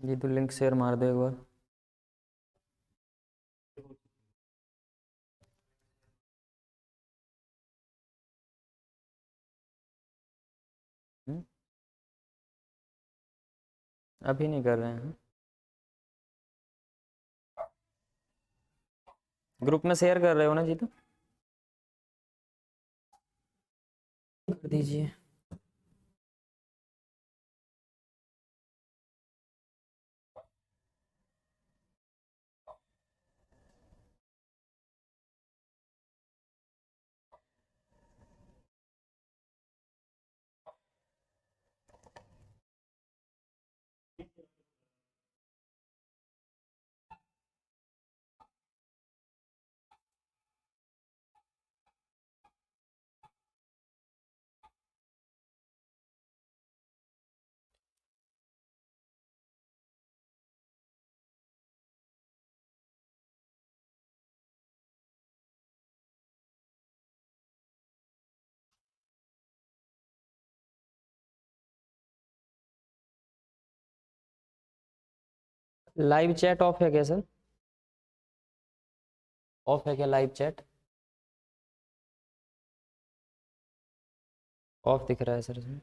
जी तो link share मार दो एक बार। अभी नहीं कर रहे हैं, ग्रुप में शेयर कर रहे हो ना जी, तो कर दीजिए। लाइव चैट ऑफ है क्या सर? ऑफ है क्या लाइव चैट? ऑफ दिख रहा है सर इसमें।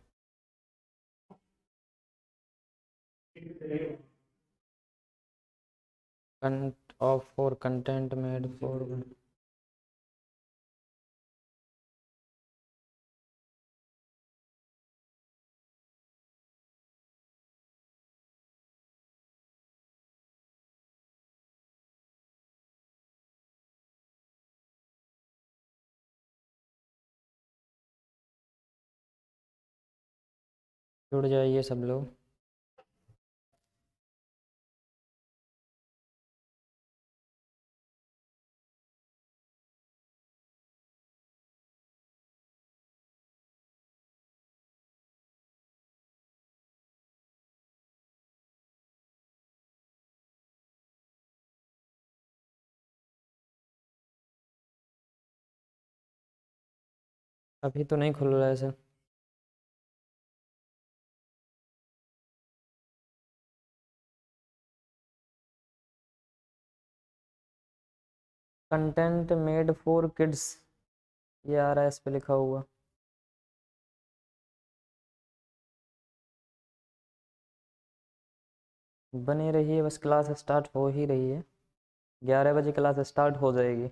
कंट of for content made for. जुड़ जाइए सब लोग। अभी तो नहीं खुल रहा है sir. Content made for kids ये आ रहा है इस पे लिखा हुआ। बने रहिए बस, क्लास स्टार्ट हो ही रही है, 11 बजे क्लास स्टार्ट हो जाएगी।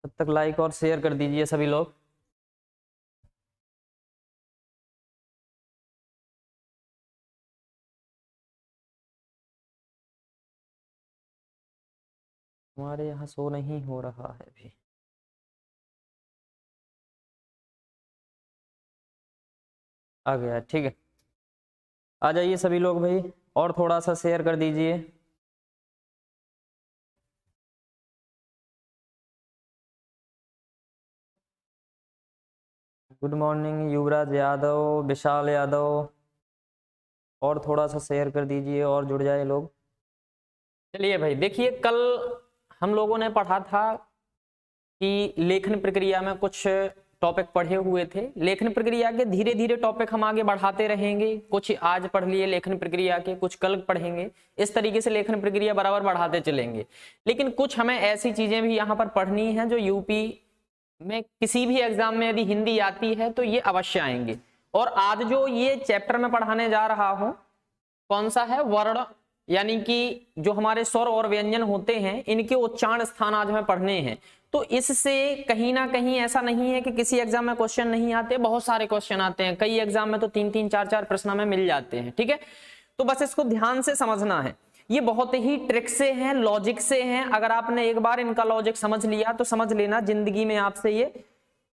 तब तक लाइक और शेयर कर दीजिए सभी लोग। हमारे यहाँ शो नहीं हो रहा है अभी। आ गया, ठीक है। आ जाइए सभी लोग भाई, और थोड़ा सा शेयर कर दीजिए। गुड मॉर्निंग युवराज यादव, विशाल यादव, और थोड़ा सा शेयर कर दीजिए और जुड़ जाए लोग। चलिए भाई देखिए, कल हम लोगों ने पढ़ा था कि लेखन प्रक्रिया में कुछ टॉपिक पढ़े हुए थे। लेखन प्रक्रिया के धीरे धीरे टॉपिक हम आगे बढ़ाते रहेंगे। कुछ आज पढ़ लिए लेखन प्रक्रिया के, कुछ कल पढ़ेंगे। इस तरीके से लेखन प्रक्रिया बराबर बढ़ाते चलेंगे। लेकिन कुछ हमें ऐसी चीजें भी यहाँ पर पढ़नी है जो यूपी में किसी भी एग्जाम में यदि हिंदी आती है तो ये अवश्य आएंगे। और आज जो ये चैप्टर में पढ़ाने जा रहा हूं, कौन सा है? वर्ण, यानी कि जो हमारे स्वर और व्यंजन होते हैं इनके उच्चारण स्थान आज हमें पढ़ने हैं। तो इससे कहीं ना कहीं ऐसा नहीं है कि किसी एग्जाम में क्वेश्चन नहीं आते, बहुत सारे क्वेश्चन आते हैं। कई एग्जाम में तो 3-3, 4-4 प्रश्न हमें मिल जाते हैं। ठीक है, तो बस इसको ध्यान से समझना है। ये बहुत ही ट्रिक से हैं, लॉजिक से हैं। अगर आपने एक बार इनका लॉजिक समझ लिया तो समझ लेना जिंदगी में आपसे ये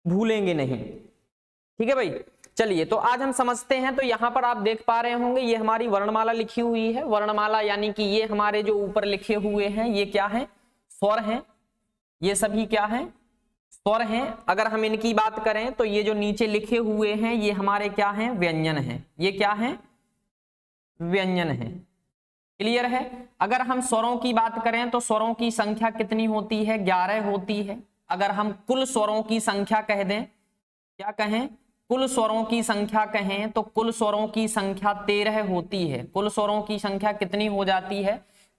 भूलेंगे नहीं। ठीक है भाई, चलिए तो आज हम समझते हैं। तो यहाँ पर आप देख पा रहे होंगे ये हमारी वर्णमाला लिखी हुई है। वर्णमाला यानी कि ये हमारे जो ऊपर लिखे हुए हैं ये क्या है? स्वर हैं। ये सभी क्या हैं? स्वर हैं। अगर हम इनकी बात करें तो ये जो नीचे लिखे हुए हैं ये हमारे क्या हैं? व्यंजन हैं। ये क्या हैं? व्यंजन हैं। क्लियर है? अगर हम स्वरों की बात करें तो स्वरों की संख्या कितनी होती है? 11 होती है। अगर हम कुल स्वरों की संख्या कह दें, क्या कहें? कुल स्वरों की संख्या कहें तो कुल स्वरों की संख्या 13 होती है। कुल स्वरों की संख्या कितनी हो जाती है?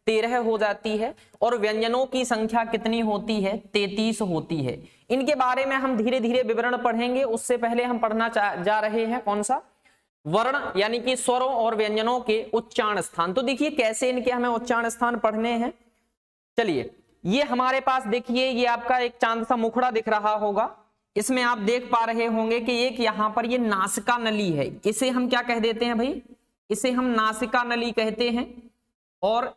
13 हो जाती है। और व्यंजनों की संख्या कितनी होती है? 33 होती है। इनके बारे में हम धीरे धीरे विवरण पढ़ेंगे, उससे पहले हम पढ़ना जा रहे हैं कौन सा? वर्ण यानी कि स्वरों और व्यंजनों के उच्चारण स्थान। तो देखिए कैसे इनके हमें उच्चारण स्थान पढ़ने हैं। चलिए, ये हमारे पास देखिए, ये आपका एक चांद सा मुखड़ा दिख रहा होगा। इसमें आप देख पा रहे होंगे कि एक यहां पर ये नासिका नली है। इसे हम क्या कह देते हैं भाई? इसे हम नासिका नली कहते हैं। और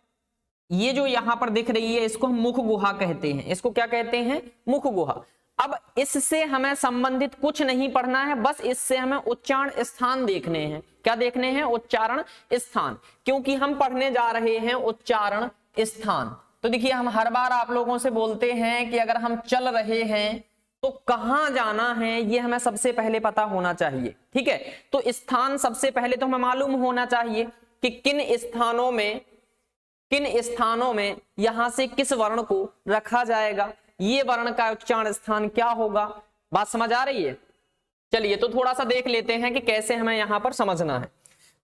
ये जो यहां पर दिख रही है इसको हम मुख गुहा कहते हैं। इसको क्या कहते हैं? मुख गुहा। अब इससे हमें संबंधित कुछ नहीं पढ़ना है, बस इससे हमें उच्चारण स्थान देखने हैं। क्या देखने हैं? उच्चारण स्थान, क्योंकि हम पढ़ने जा रहे हैं उच्चारण स्थान। तो देखिए, हम हर बार आप लोगों से बोलते हैं कि अगर हम चल रहे हैं तो कहां जाना है, ये हमें सबसे पहले पता होना चाहिए। ठीक है, तो स्थान सबसे पहले तो हमें मालूम होना चाहिए कि किन स्थानों में यहां से किस वर्ण को रखा जाएगा, ये वर्ण का उच्चारण स्थान क्या होगा। बात समझ आ रही है? चलिए, तो थोड़ा सा देख लेते हैं कि कैसे हमें यहां पर समझना है।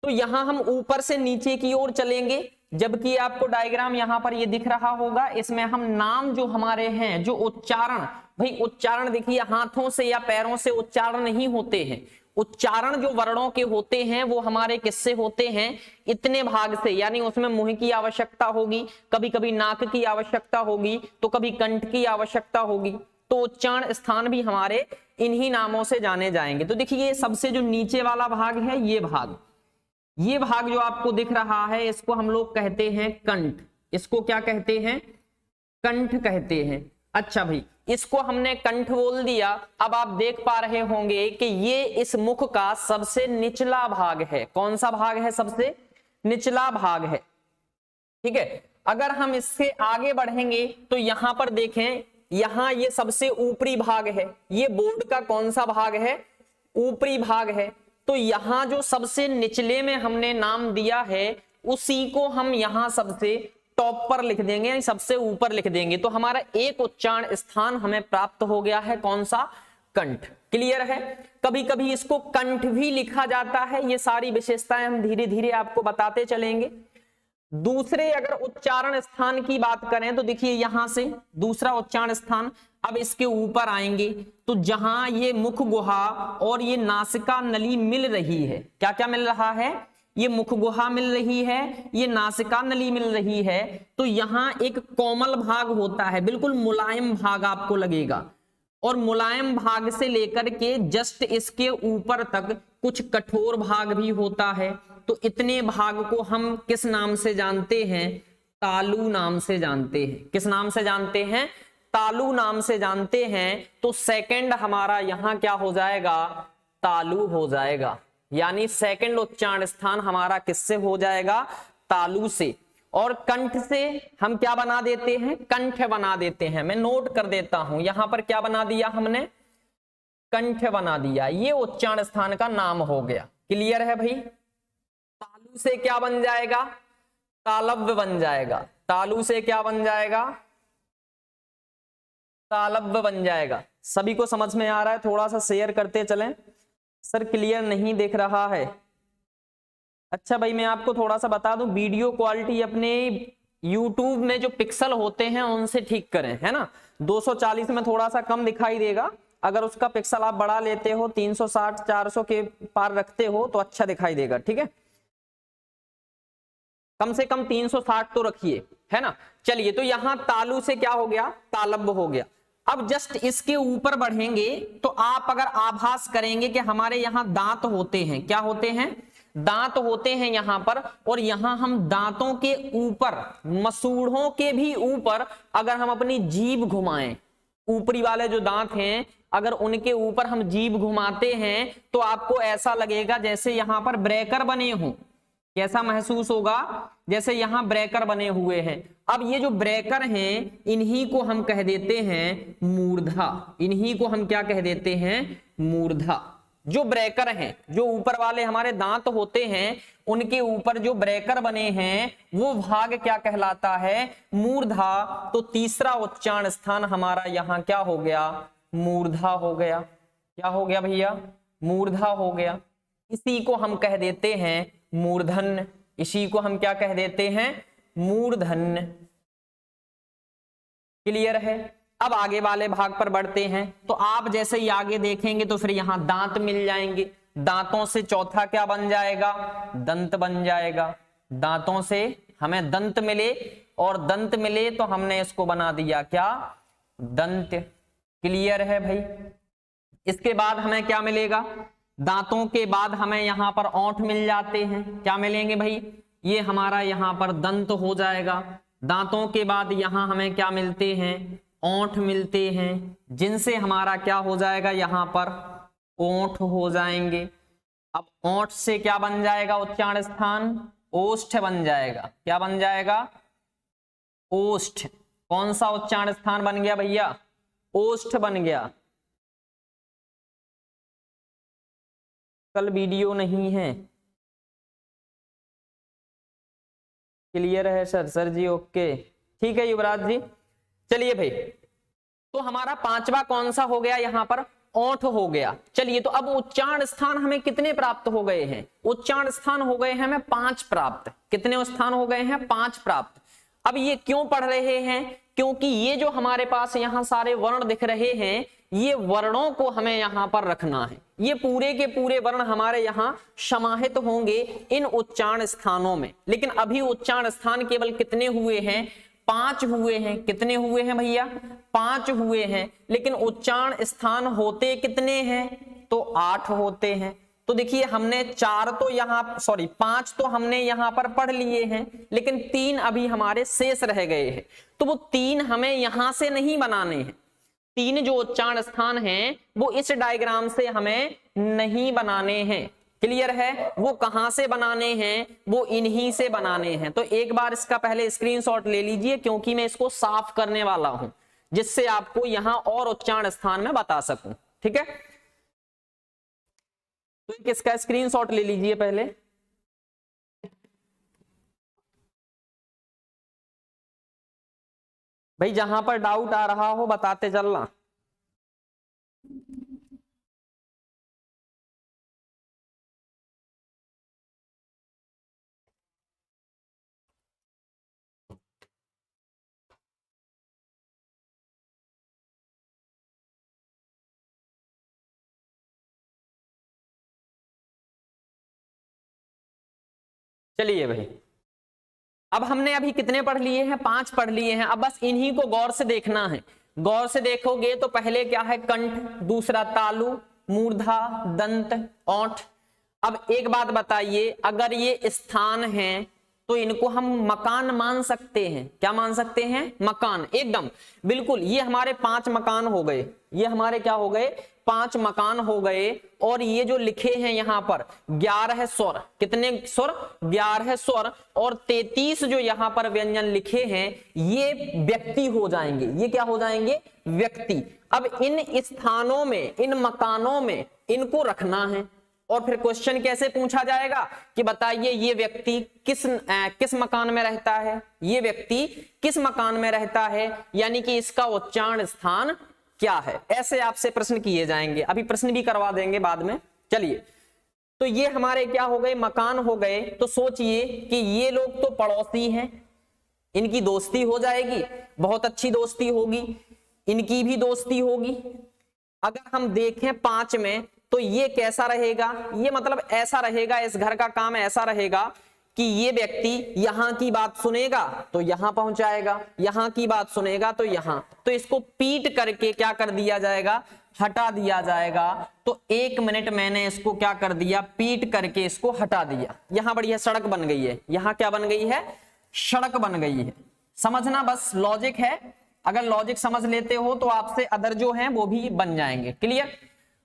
तो यहां हम ऊपर से नीचे की ओर चलेंगे, जबकि आपको डायग्राम यहां पर ये दिख रहा होगा। इसमें हम नाम जो हमारे हैं, जो उच्चारण, भाई उच्चारण देखिए हाथों से या पैरों से उच्चारण नहीं होते हैं। उच्चारण जो वर्णों के होते हैं वो हमारे किससे होते हैं? इतने भाग से, यानी उसमें मुंह की आवश्यकता होगी, कभी कभी नाक की आवश्यकता होगी, तो कभी कंठ की आवश्यकता होगी। तो उच्चारण स्थान भी हमारे इन्हीं नामों से जाने जाएंगे। तो देखिए, सबसे जो नीचे वाला भाग है, ये भाग जो आपको दिख रहा है, इसको हम लोग कहते हैं कंठ। इसको क्या कहते हैं? कंठ कहते हैं। अच्छा भाई, इसको हमने कंठ बोल दिया। अब आप देख पा रहे होंगे कि ये इस मुख का सबसे निचला भाग है। कौन सा भाग है? सबसे निचला भाग है। ठीक है, अगर हम इससे आगे बढ़ेंगे तो यहां पर देखें, यहां ये सबसे ऊपरी भाग है। ये बोर्ड का कौन सा भाग है? ऊपरी भाग है। तो यहां जो सबसे निचले में हमने नाम दिया है, उसी को हम यहां सबसे टॉप पर लिख देंगे, यानी सबसे ऊपर लिख देंगे। तो हमारा एक उच्चारण स्थान हमें प्राप्त हो गया है। कौन सा? कंठ। क्लियर है? कभी कभी इसको कंठ भी लिखा जाता है। ये सारी विशेषताएं हम धीरे धीरे आपको बताते चलेंगे। दूसरे अगर उच्चारण स्थान की बात करें तो देखिए, यहां से दूसरा उच्चारण स्थान, अब इसके ऊपर आएंगे तो जहां ये मुख गुहा और ये नासिका नली मिल रही है, क्या क्या मिल रहा है? ये मुख गुहा मिल रही है, ये नासिका नली मिल रही है। तो यहां एक कोमल भाग होता है, बिल्कुल मुलायम भाग आपको लगेगा। और मुलायम भाग से लेकर के जस्ट इसके ऊपर तक कुछ कठोर भाग भी होता है। तो इतने भाग को हम किस नाम से जानते हैं? तालु नाम से जानते हैं। किस नाम से जानते हैं? तालु नाम से जानते हैं। तो सेकंड हमारा यहां क्या हो जाएगा? तालु हो जाएगा। यानी सेकंड उच्चारण स्थान हमारा किससे हो जाएगा? तालु से। और कंठ से हम क्या बना देते हैं? कंठ बना देते हैं। मैं नोट कर देता हूं, यहां पर क्या बना दिया हमने? कंठ बना दिया। ये उच्चारण स्थान का नाम हो गया। क्लियर है भाई? तालु से क्या बन जाएगा? तालव्य बन जाएगा। तालु से क्या बन जाएगा? तालव्य बन जाएगा। सभी को समझ में आ रहा है? थोड़ा सा शेयर करते चलें। सर क्लियर नहीं दिख रहा है। अच्छा भाई, मैं आपको थोड़ा सा बता दूं, वीडियो क्वालिटी अपने YouTube में जो पिक्सल होते हैं उनसे ठीक करें, है ना। 240 में थोड़ा सा कम दिखाई देगा। अगर उसका पिक्सल आप बढ़ा लेते हो, 360 400 के पार रखते हो तो अच्छा दिखाई देगा। ठीक है, कम से कम 360 तो रखिए, है ना। चलिए, तो यहां तालु से क्या हो गया? तालव्य हो गया। अब जस्ट इसके ऊपर बढ़ेंगे तो आप अगर आभास करेंगे कि हमारे यहां दांत होते हैं। क्या होते हैं? दांत होते हैं यहां पर। और यहां हम दांतों के ऊपर, मसूड़ों के भी ऊपर अगर हम अपनी जीभ घुमाएं, ऊपरी वाले जो दांत हैं अगर उनके ऊपर हम जीभ घुमाते हैं तो आपको ऐसा लगेगा जैसे यहां पर ब्रेकर बने हों। कैसा महसूस होगा? जैसे यहां ब्रेकर बने हुए हैं। अब ये जो ब्रेकर हैं, इन्हीं को हम कह देते हैं मूर्धा। इन्हीं को हम क्या कह देते हैं? मूर्धा। जो ब्रेकर हैं, जो ऊपर वाले हमारे दांत होते हैं, उनके ऊपर जो ब्रेकर बने हैं वो भाग क्या कहलाता है? मूर्धा। तो तीसरा उच्चारण स्थान हमारा यहां क्या हो गया? मूर्धा हो गया। क्या हो गया भैया? मूर्धा हो गया, इसी को हम कह देते हैं मूर्धन्य, इसी को हम क्या कह देते हैं, मूर्धन्य। क्लियर है। अब आगे वाले भाग पर बढ़ते हैं, तो आप जैसे ही आगे देखेंगे तो फिर यहां दांत मिल जाएंगे, दांतों से चौथा क्या बन जाएगा, दंत बन जाएगा। दांतों से हमें दंत मिले, और दंत मिले तो हमने इसको बना दिया क्या, दंत। क्लियर है भाई। इसके बाद हमें क्या मिलेगा, दांतों के बाद हमें यहां पर ओंठ मिल जाते हैं, क्या मिलेंगे भाई, ये हमारा यहां पर दंत हो जाएगा। दांतों के बाद यहां हमें क्या मिलते हैं, ओंठ मिलते हैं, जिनसे हमारा क्या हो जाएगा, यहां पर ओंठ हो जाएंगे। अब ओंठ से क्या बन जाएगा उच्चारण स्थान, ओष्ठ बन जाएगा। क्या बन जाएगा, ओष्ठ। कौन सा उच्चारण स्थान बन गया भैया, ओष्ठ बन गया। कल वीडियो नहीं है। क्लियर है सर, सर जी ओके, ठीक है युवराज जी। चलिए भाई, तो हमारा पांचवा कौन सा हो गया, यहां पर ओंठ हो गया। चलिए, तो अब उच्चारण स्थान हमें कितने प्राप्त हो गए हैं, उच्चारण स्थान हो गए हैं हमें 5 प्राप्त। कितने स्थान हो गए हैं, 5 प्राप्त। अब ये क्यों पढ़ रहे हैं, क्योंकि ये जो हमारे पास यहां सारे वर्ण दिख रहे हैं, ये वर्णों को हमें यहां पर रखना है। ये पूरे के पूरे वर्ण हमारे यहां समाहित होंगे इन उच्चारण स्थानों में। लेकिन अभी उच्चारण स्थान केवल कितने हुए हैं, 5 हुए हैं। कितने हुए हैं भैया, 5 हुए हैं। लेकिन उच्चारण स्थान होते कितने हैं, तो 8 होते हैं। तो देखिए, हमने 4 तो यहां, सॉरी 5 तो हमने यहां पर पढ़ लिए हैं, लेकिन 3 अभी हमारे शेष रह गए हैं। तो वो 3 हमें यहां से नहीं बनाने हैं। 3 जो उच्चारण स्थान हैं वो इस डायग्राम से हमें नहीं बनाने हैं। क्लियर है। वो कहां से बनाने हैं, वो इन्हीं से बनाने हैं। तो एक बार इसका पहले स्क्रीनशॉट ले लीजिए, क्योंकि मैं इसको साफ करने वाला हूं, जिससे आपको यहां और उच्चारण स्थान में बता सकूं। ठीक है, तो इसका स्क्रीनशॉट ले लीजिए पहले। भाई जहां पर डाउट आ रहा हो बताते चलना। चलिए भाई, अब हमने अभी कितने पढ़ लिए हैं, 5 पढ़ लिए हैं। अब बस इन्हीं को गौर से देखना है। गौर से देखोगे तो पहले क्या है, कंठ, दूसरा तालु, मूर्धा, दंत, ओंठ। अब एक बात बताइए, अगर ये स्थान है तो इनको हम मकान मान सकते हैं। क्या मान सकते हैं, मकान, एकदम बिल्कुल। ये हमारे 5 मकान हो गए, ये हमारे क्या हो गए, 5 मकान हो गए। और ये जो लिखे हैं यहां पर 11 स्वर, कितने स्वर, 11 स्वर, और 33 जो यहां पर व्यंजन लिखे हैं, ये व्यक्ति हो जाएंगे। ये क्या हो जाएंगे, व्यक्ति। अब इन स्थानों में, इन मकानों में इनको रखना है। और फिर क्वेश्चन कैसे पूछा जाएगा कि बताइए ये व्यक्ति किस मकान में रहता है, ये व्यक्ति किस मकान में रहता है, यानी कि इसका उच्चारण स्थान क्या है। ऐसे आपसे प्रश्न किए जाएंगे, अभी प्रश्न भी करवा देंगे बाद में। चलिए, तो ये हमारे क्या हो गए, मकान हो गए। तो सोचिए कि ये लोग तो पड़ोसी हैं, इनकी दोस्ती हो जाएगी, बहुत अच्छी दोस्ती होगी, इनकी भी दोस्ती होगी। अगर हम देखें 5 में, तो ये कैसा रहेगा, ये मतलब ऐसा रहेगा, इस घर का काम ऐसा रहेगा कि ये व्यक्ति यहां की बात सुनेगा तो यहां पहुंचाएगा, यहां की बात सुनेगा तो यहां। तो इसको पीट करके क्या कर दिया जाएगा, हटा दिया जाएगा। तो 1 मिनट मैंने इसको क्या कर दिया, पीट करके इसको हटा दिया। यहां बढ़िया सड़क बन गई है, यहां क्या बन गई है, सड़क बन गई है। समझना, बस लॉजिक है। अगर लॉजिक समझ लेते हो तो आपसे अदर जो है वो भी बन जाएंगे। क्लियर।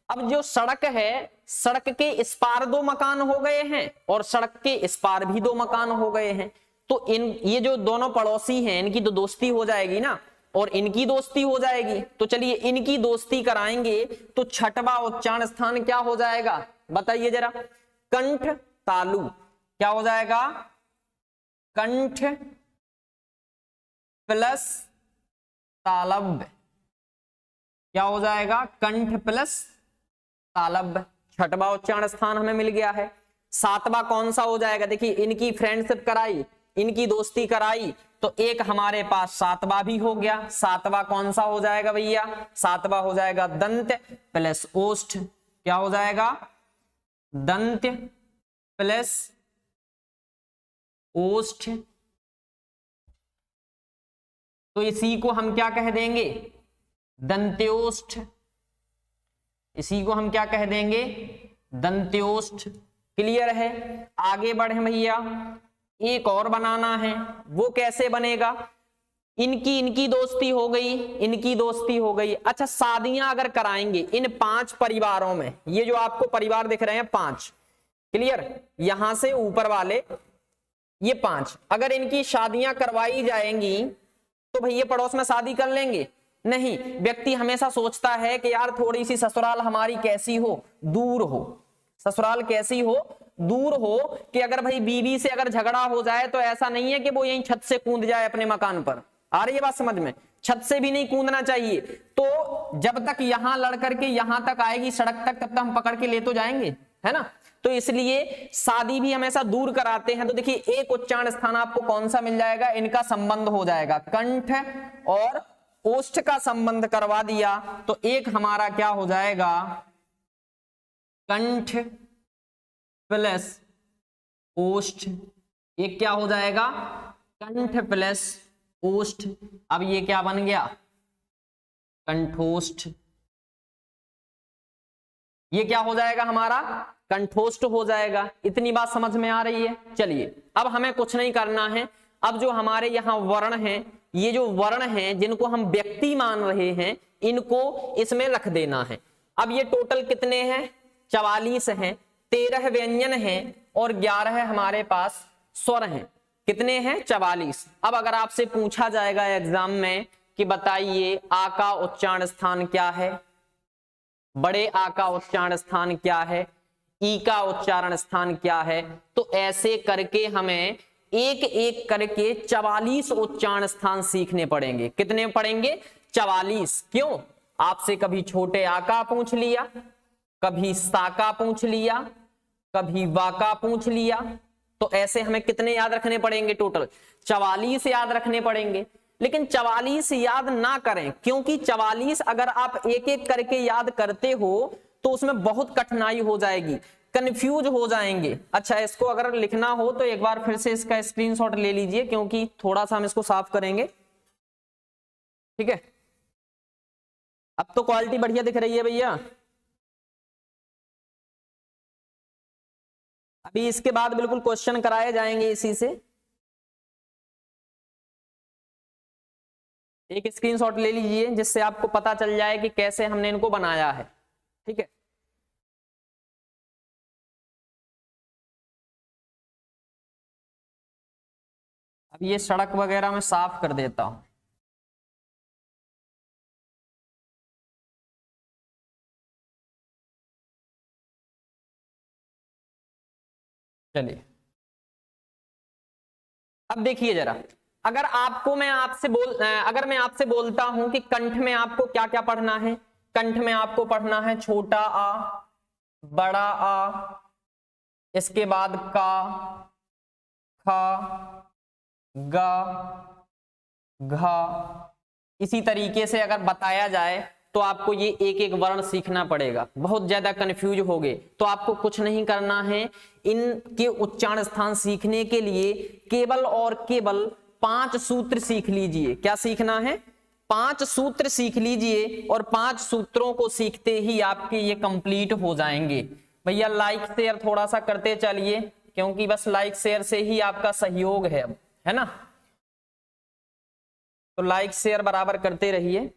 अब जो सड़क है, सड़क के इस पार 2 मकान हो गए हैं और सड़क के इस पार भी 2 मकान हो गए हैं। तो ये जो दोनों पड़ोसी हैं, इनकी तो दोस्ती हो जाएगी ना, और इनकी दोस्ती हो जाएगी। तो चलिए इनकी दोस्ती कराएंगे। तो छठवां उच्चारण स्थान क्या हो जाएगा, बताइए जरा, कंठ तालु। क्या हो जाएगा, कंठ प्लस तालव्य। क्या हो जाएगा, कंठ प्लस तालव्य। छठवां उच्चारण स्थान हमें मिल गया है। सातवां कौन सा हो जाएगा, देखिए इनकी फ्रेंडशिप कराई, इनकी दोस्ती कराई, तो एक हमारे पास सातवां भी हो गया। सातवां कौन सा हो जाएगा भैया, सातवां हो जाएगा दंत प्लस ओष्ठ। क्या हो जाएगा, दंत प्लस ओष्ठ। तो इसी को हम क्या कह देंगे, दंत्योष्ठ। इसी को हम क्या कह देंगे, दंत्योष्ठ। क्लियर है। आगे बढ़े भैया, एक और बनाना है, वो कैसे बनेगा, इनकी दोस्ती हो गई, इनकी दोस्ती हो गई। अच्छा, शादियां अगर कराएंगे इन 5 परिवारों में, ये जो आपको परिवार दिख रहे हैं 5, क्लियर, यहां से ऊपर वाले ये 5, अगर इनकी शादियां करवाई जाएंगी तो भैया पड़ोस में शादी कर लेंगे, नहीं। व्यक्ति हमेशा सोचता है कि यार थोड़ी सी ससुराल हमारी कैसी हो, दूर हो, ससुराल कैसी हो, दूर हो, कि अगर भाई बीवी से अगर झगड़ा हो जाए तो ऐसा नहीं है कि वो यहीं छत से कूद जाए अपने मकान पर। आ रही है बात समझ में, छत से भी नहीं कूदना चाहिए। तो जब तक यहां लड़ करके यहां तक आएगी सड़क तक, तब तक हम पकड़ के ले तो जाएंगे, है ना। तो इसलिए शादी भी हमेशा दूर कराते हैं। तो देखिए एक उच्चारण स्थान आपको कौन सा मिल जाएगा, इनका संबंध हो जाएगा, कंठ और ओष्ठ का संबंध करवा दिया, तो एक हमारा क्या हो जाएगा, कंठ प्लस ओष्ठ। एक क्या हो जाएगा, कंठ प्लस ओष्ठ। अब ये क्या बन गया, कंठोष्ठ। ये क्या हो जाएगा हमारा, कंठोष्ठ हो जाएगा। इतनी बात समझ में आ रही है। चलिए अब हमें कुछ नहीं करना है, अब जो हमारे यहाँ वर्ण हैं, ये जो वर्ण हैं जिनको हम व्यक्ति मान रहे हैं, इनको इसमें रख देना है। अब ये टोटल कितने हैं, 44 हैं, 13 व्यंजन हैं और 11 हमारे पास स्वर हैं। कितने हैं, 44। अब अगर आपसे पूछा जाएगा एग्जाम में कि बताइए आ का उच्चारण स्थान क्या है, बड़े आ का उच्चारण स्थान क्या है, ई का उच्चारण स्थान क्या है, तो ऐसे करके हमें एक एक करके 44 उच्चारण स्थान सीखने पड़ेंगे। कितने पड़ेंगे, 44। क्यों, आपसे कभी छोटे आ का पूछ लिया, कभी सा का पूछ लिया, कभी वा का पूछ लिया, तो ऐसे हमें कितने याद रखने पड़ेंगे, टोटल 44 याद रखने पड़ेंगे। लेकिन 44 याद ना करें, क्योंकि 44 अगर आप एक एक करके याद करते हो तो उसमें बहुत कठिनाई हो जाएगी, कंफ्यूज हो जाएंगे। अच्छा, इसको अगर लिखना हो तो एक बार फिर से इसका स्क्रीनशॉट ले लीजिए, क्योंकि थोड़ा सा हम इसको साफ करेंगे, ठीक है। अब तो क्वालिटी बढ़िया दिख रही है भैया। अभी इसके बाद बिल्कुल क्वेश्चन कराए जाएंगे इसी से। एक स्क्रीनशॉट ले लीजिए जिससे आपको पता चल जाए कि कैसे हमने इनको बनाया है, ठीक है। अब ये सड़क वगैरह मैं साफ कर देता हूं। चलिए अब देखिए जरा, अगर आपको मैं आपसे अगर मैं आपसे बोलता हूं कि कंठ में आपको क्या क्या पढ़ना है, कंठ में आपको पढ़ना है छोटा आ, बड़ा आ, इसके बाद का, खा, गा, घा, इसी तरीके से अगर बताया जाए तो आपको ये एक एक वर्ण सीखना पड़ेगा। बहुत ज्यादा कंफ्यूज हो गए तो आपको कुछ नहीं करना है, इनके उच्चारण स्थान सीखने के लिए केवल और केवल 5 सूत्र सीख लीजिए। क्या सीखना है, 5 सूत्र सीख लीजिए, और 5 सूत्रों को सीखते ही आपके ये कंप्लीट हो जाएंगे। भैया लाइक शेयर थोड़ा सा करते चलिए, क्योंकि बस लाइक शेयर से ही आपका सहयोग है अब, है ना। तो लाइक शेयर बराबर करते रहिए।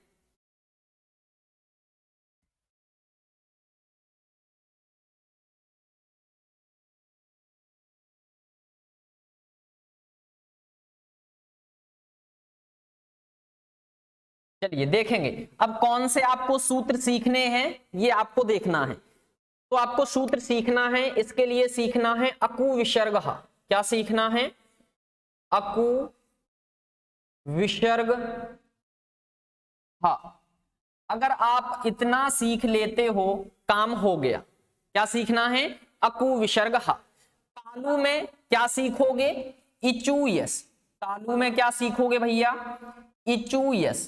चलिए देखेंगे अब कौन से आपको सूत्र सीखने हैं, ये आपको देखना है। तो आपको सूत्र सीखना है, इसके लिए सीखना है अकु विसर्ग। क्या सीखना है, अकु विसर्ग। हाँ, अगर आप इतना सीख लेते हो काम हो गया। क्या सीखना है? अकु विसर्ग हा। तालु में क्या सीखोगे? इचू यस। तालु में क्या सीखोगे भैया? इचू यस।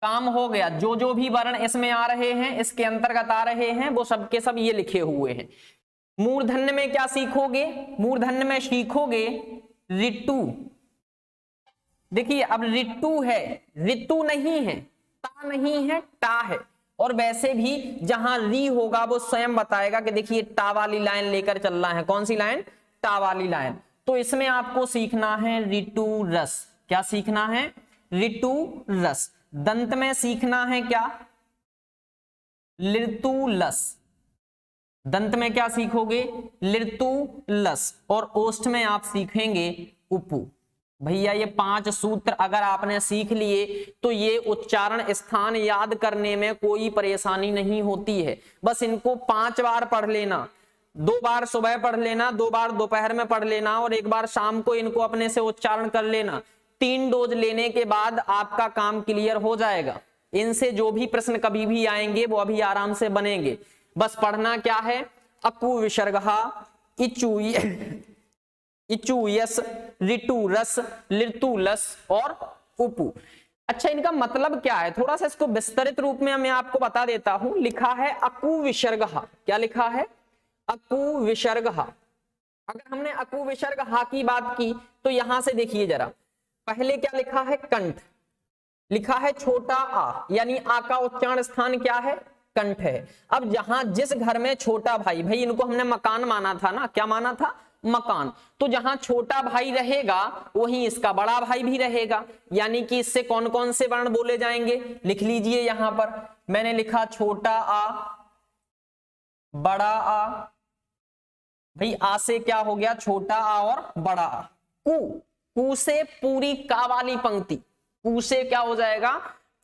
काम हो गया। जो जो भी वर्ण इसमें आ रहे हैं, इसके अंतर्गत आ रहे हैं, वो सबके सब ये लिखे हुए हैं। मूर्धन्य में क्या सीखोगे? मूर्धन्य में सीखोगे ऋतु। देखिए अब ऋतु है, ऋतु नहीं है, ता नहीं है, टा है। और वैसे भी जहां री होगा वो स्वयं बताएगा कि देखिए टा वाली लाइन लेकर चल रहा है। कौन सी लाइन? टा वाली लाइन। तो इसमें आपको सीखना है ऋतु रस। क्या सीखना है? ऋतु रस। दंत में सीखना है क्या? ऋतुलस। दंत में क्या सीखोगे? ऋतुलस। और ओष्ठ में आप सीखेंगे उपु। भैया ये 5 सूत्र अगर आपने सीख लिए तो ये उच्चारण स्थान याद करने में कोई परेशानी नहीं होती है। बस इनको 5 बार पढ़ लेना, 2 बार सुबह पढ़ लेना, 2 बार दोपहर में पढ़ लेना और 1 बार शाम को इनको अपने से उच्चारण कर लेना। 3 डोज लेने के बाद आपका काम क्लियर हो जाएगा। इनसे जो भी प्रश्न कभी भी आएंगे वो अभी आराम से बनेंगे। बस पढ़ना क्या है? अकु विसर्गहा, इचु इचु यस, ऋतु रस, ऋतुलस और उपु। अच्छा इनका मतलब क्या है? थोड़ा सा इसको विस्तृत रूप में मैं आपको बता देता हूं। लिखा है अकु विसर्गहा। क्या लिखा है? अकु विसर्गहा। अगर हमने अकु विसर्गहा की बात की तो यहां से देखिए जरा, पहले क्या लिखा है? कंठ। लिखा है छोटा आ, यानी आ का उच्चारण स्थान क्या है? कंठ है। अब जहां जिस घर में छोटा भाई, भाई इनको हमने मकान माना था ना, क्या माना था? मकान। तो जहां छोटा भाई रहेगा वहीं इसका बड़ा भाई भी रहेगा। यानी कि इससे कौन कौन से वर्ण बोले जाएंगे? लिख लीजिए यहां पर मैंने लिखा छोटा आ, बड़ा आ। भाई आ से क्या हो गया? छोटा आ और बड़ा आ। कु, कु से पूरी का वाली पंक्ति। कु से क्या हो जाएगा?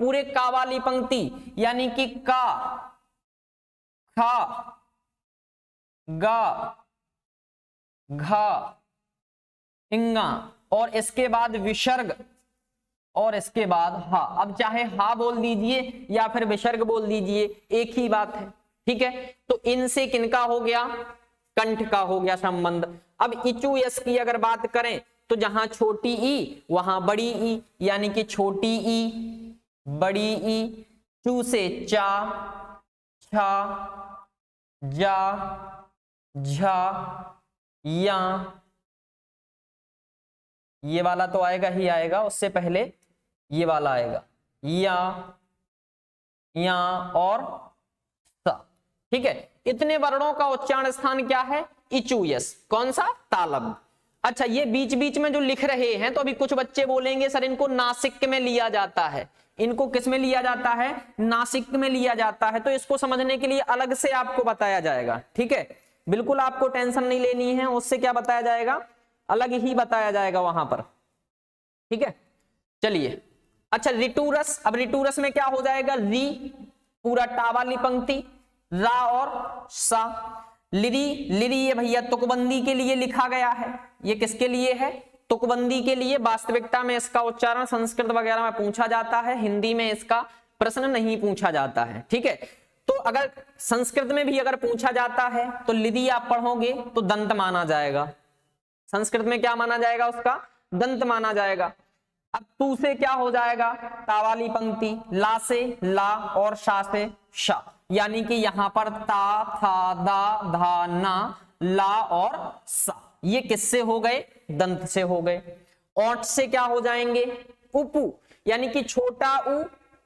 पूरे का वाली पंक्ति, यानी कि का, खा, गा, घा, इंगा और इसके बाद विसर्ग और इसके बाद हा। अब चाहे हा बोल दीजिए या फिर विसर्ग बोल दीजिए, एक ही बात है। ठीक है, तो इनसे किनका हो गया? कंठ का हो गया संबंध। अब इचु यस की अगर बात करें तो जहां छोटी ई वहां बड़ी ई, यानी कि छोटी ई, बड़ी ई। चू से चा, छा, जा, झा, या। ये वाला तो आएगा ही आएगा, उससे पहले ये वाला आएगा, या और सा। ठीक है, इतने वर्णों का उच्चारण स्थान क्या है? इचु यस। कौन सा? तालव्य। अच्छा ये बीच बीच में जो लिख रहे हैं तो अभी कुछ बच्चे बोलेंगे सर इनको नासिक में लिया जाता है। इनको किस में लिया जाता है? नासिक में लिया जाता है। तो इसको समझने के लिए अलग से आपको बताया जाएगा। ठीक है, बिल्कुल आपको टेंशन नहीं लेनी है, उससे क्या बताया जाएगा? अलग ही बताया जाएगा वहां पर। ठीक है, चलिए। अच्छा ऋतुरस। अब ऋतुरस में क्या हो जाएगा? री, पूरा टा वाली पंक्ति, रा और सा। लिरी, लिरी ये भैया तुकबंदी के लिए लिखा गया है। ये किसके लिए है? तुकबंदी के लिए। वास्तविकता में इसका उच्चारण संस्कृत वगैरह में पूछा जाता है, हिंदी में इसका प्रश्न नहीं पूछा जाता है। ठीक है, तो अगर संस्कृत में भी अगर पूछा जाता है तो लिदी आप पढ़ोगे तो दंत माना जाएगा। संस्कृत में क्या माना जाएगा? उसका दंत माना जाएगा। अब तू से क्या हो जाएगा? ता वाली पंक्ति, ला से ला और शा से शा। यानी कि यहां पर ता, था, दा, धा, ना, ला और सा। ये किससे हो गए? दंत से हो गए। ओठ से क्या हो जाएंगे? उपु, यानी कि छोटा उ,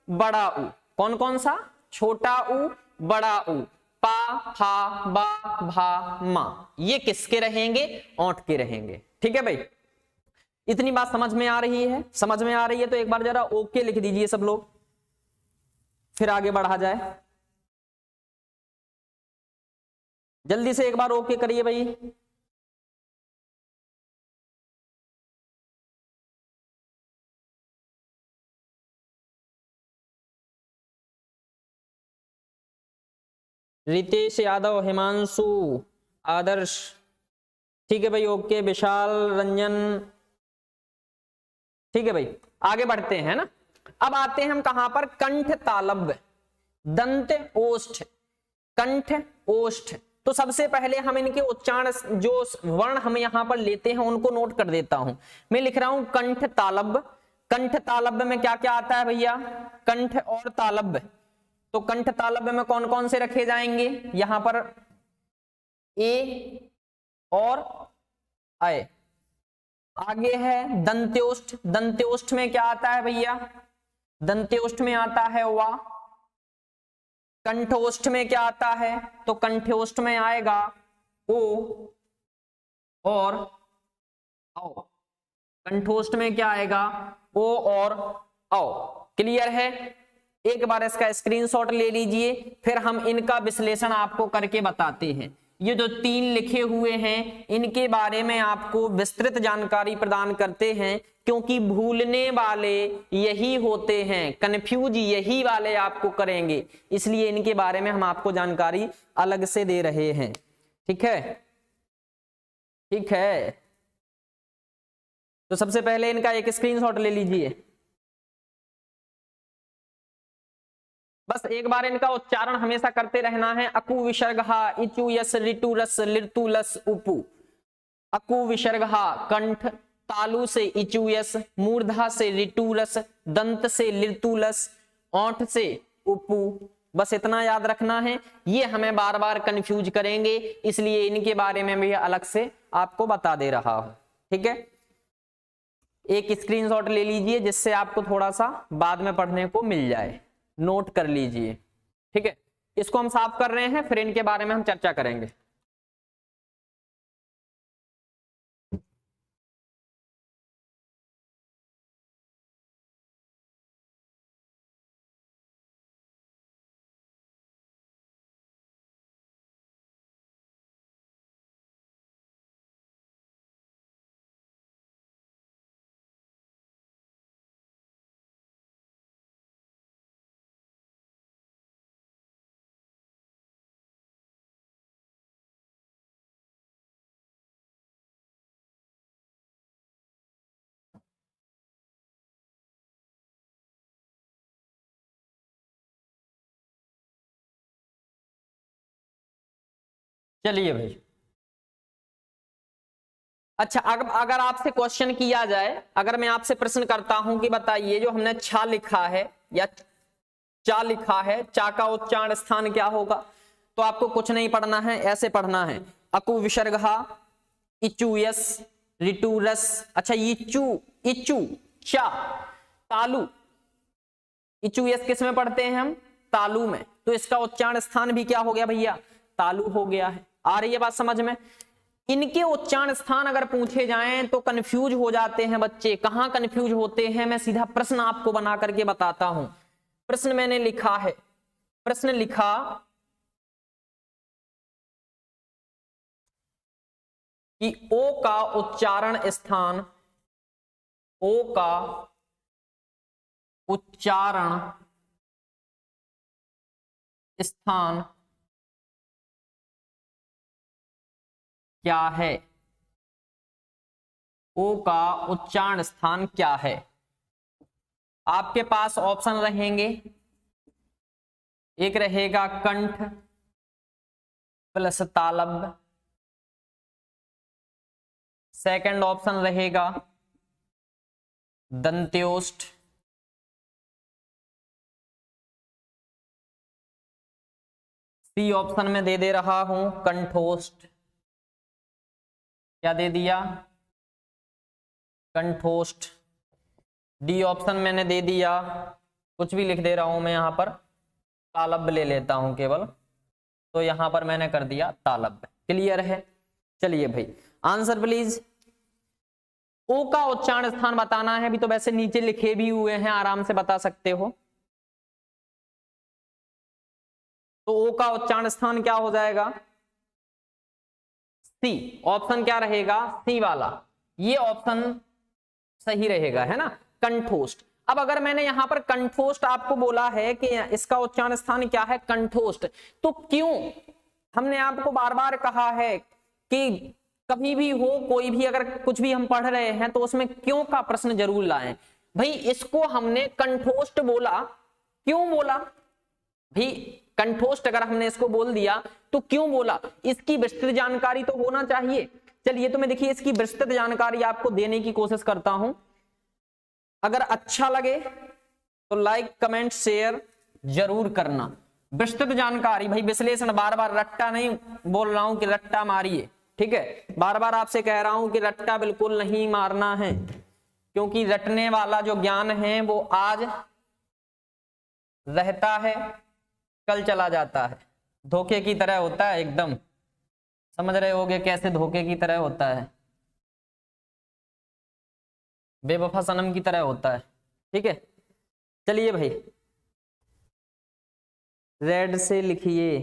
बड़ा उ। कौन कौन सा? छोटा उ, बड़ा उ। पा, फा, बा, भा, मा। ये किसके रहेंगे? ओठ के रहेंगे। ठीक है भाई, इतनी बात समझ में आ रही है? समझ में आ रही है तो एक बार जरा ओके लिख दीजिए सब लोग, फिर आगे बढ़ा जाए। जल्दी से एक बार ओके करिए भाई। रितेश यादव, हिमांशु, आदर्श। ठीक है भाई, ओके। विशाल, रंजन। ठीक है भाई, आगे बढ़ते हैं ना। अब आते हैं हम कहां पर? कंठ तालव्य, दंत ओष्ठ, कंठ ओष्ठ। तो सबसे पहले हम इनके उच्चारण, जो वर्ण हम यहाँ पर लेते हैं उनको नोट कर देता हूं। मैं लिख रहा हूं कंठ तालब्य। कंठ तालब्य में क्या क्या आता है भैया, कंठ और तालब्य। तो कंठ तालब्य में कौन कौन से रखे जाएंगे, यहां पर ए और अय। आगे है दंत्योष्ठ। दंत्योष्ठ में क्या आता है भैया, दंत्योष्ठ में आता है वा। कंठोष्ठ में क्या आता है, तो कंठोष्ठ में आएगा ओ और औ। कंठोष्ठ में क्या आएगा, ओ और औ। क्लियर है। एक बार इसका स्क्रीनशॉट ले लीजिए, फिर हम इनका विश्लेषण आपको करके बताते हैं। ये जो 3 लिखे हुए हैं इनके बारे में आपको विस्तृत जानकारी प्रदान करते हैं, क्योंकि भूलने वाले यही होते हैं, कंफ्यूज यही वाले आपको करेंगे, इसलिए इनके बारे में हम आपको जानकारी अलग से दे रहे हैं। ठीक है, ठीक है। तो सबसे पहले इनका एक स्क्रीनशॉट ले लीजिए। बस एक बार इनका उच्चारण हमेशा करते रहना है। अकु विसर्गहा इचु यस ऋतु रस लिर्तु लस उपु। अकु विसर्गहा कंठ, तालु से इचु यस, मूर्धा से ऋतु रस, दंत से लिर्तु लस, ओंठ से उपु। बस इतना याद रखना है, ये हमें बार बार कंफ्यूज करेंगे, इसलिए इनके बारे में भी अलग से आपको बता दे रहा हूं। ठीक है, एक स्क्रीनशॉट ले लीजिए जिससे आपको थोड़ा सा बाद में पढ़ने को मिल जाए, नोट कर लीजिए। ठीक है, इसको हम साफ कर रहे हैं, फिर इनके बारे में हम चर्चा करेंगे। चलिए भाई, अच्छा अगर आपसे क्वेश्चन किया जाए, अगर मैं आपसे प्रश्न करता हूं कि बताइए जो हमने छा लिखा है या चा लिखा है, चा का उच्चारण स्थान क्या होगा, तो आपको कुछ नहीं पढ़ना है, ऐसे पढ़ना है अकु विसर्गहा इचु यस ऋतु रस। अच्छा इचु, इचु चा तालु, इचु यस किस में पढ़ते हैं हम, तालु में, तो इसका उच्चारण स्थान भी क्या हो गया भैया, तालु हो गया है। आ रही है बात समझ में। इनके उच्चारण स्थान अगर पूछे जाएं तो कंफ्यूज हो जाते हैं बच्चे। कहां कंफ्यूज होते हैं, मैं सीधा प्रश्न आपको बना करके बताता हूं। प्रश्न मैंने लिखा है, प्रश्न लिखा कि ओ का उच्चारण स्थान, ओ का उच्चारण स्थान क्या है, ओ का उच्चारण स्थान क्या है। आपके पास ऑप्शन रहेंगे, एक रहेगा कंठ प्लस तालब्य, सेकंड ऑप्शन रहेगा दंत्योष्ठ, सी ऑप्शन में दे रहा हूं कंठोष्ठ। क्या दे दिया, कंठोष्ठ। डी ऑप्शन मैंने दे दिया, कुछ भी लिख दे रहा हूं मैं यहां पर, तालब्य ले लेता हूं केवल, तो यहां पर मैंने कर दिया तालब्य। क्लियर है। चलिए भाई आंसर प्लीज। ओ का उच्चारण स्थान बताना है, अभी तो वैसे नीचे लिखे भी हुए हैं, आराम से बता सकते हो। तो ओ का उच्चारण स्थान क्या हो जाएगा, सी। ऑप्शन क्या रहेगा, सी वाला, ये ऑप्शन सही रहेगा, है ना, कंठोष्ठ। अब अगर मैंने यहां पर कंठोष्ठ आपको बोला है कि इसका उच्चारण स्थान क्या है, कंठोष्ठ, तो क्यों हमने आपको बार बार कहा है कि कभी भी हो, कोई भी अगर कुछ भी हम पढ़ रहे हैं तो उसमें क्यों का प्रश्न जरूर लाएं। भाई इसको हमने कंठोष्ठ बोला, क्यों बोला भाई, कंठोष्ठ अगर हमने इसको बोल दिया तो क्यों बोला, इसकी विस्तृत जानकारी तो होना चाहिए। चलिए तो मैं देखिए इसकी विस्तृत जानकारी आपको देने की कोशिश करता हूं। अगर अच्छा लगे तो लाइक कमेंट शेयर जरूर करना। विस्तृत जानकारी भाई, विश्लेषण, बार बार रट्टा नहीं बोल रहा हूं कि रट्टा मारिए, ठीक है, बार बार आपसे कह रहा हूं कि रट्टा बिल्कुल नहीं मारना है, क्योंकि रटने वाला जो ज्ञान है वो आज रहता है कल चला जाता है, धोखे की तरह होता है एकदम। समझ रहे होगे कैसे धोखे की तरह होता है, बेवफा सनम की तरह होता है, ठीक है। चलिए भाई रेड से लिखिए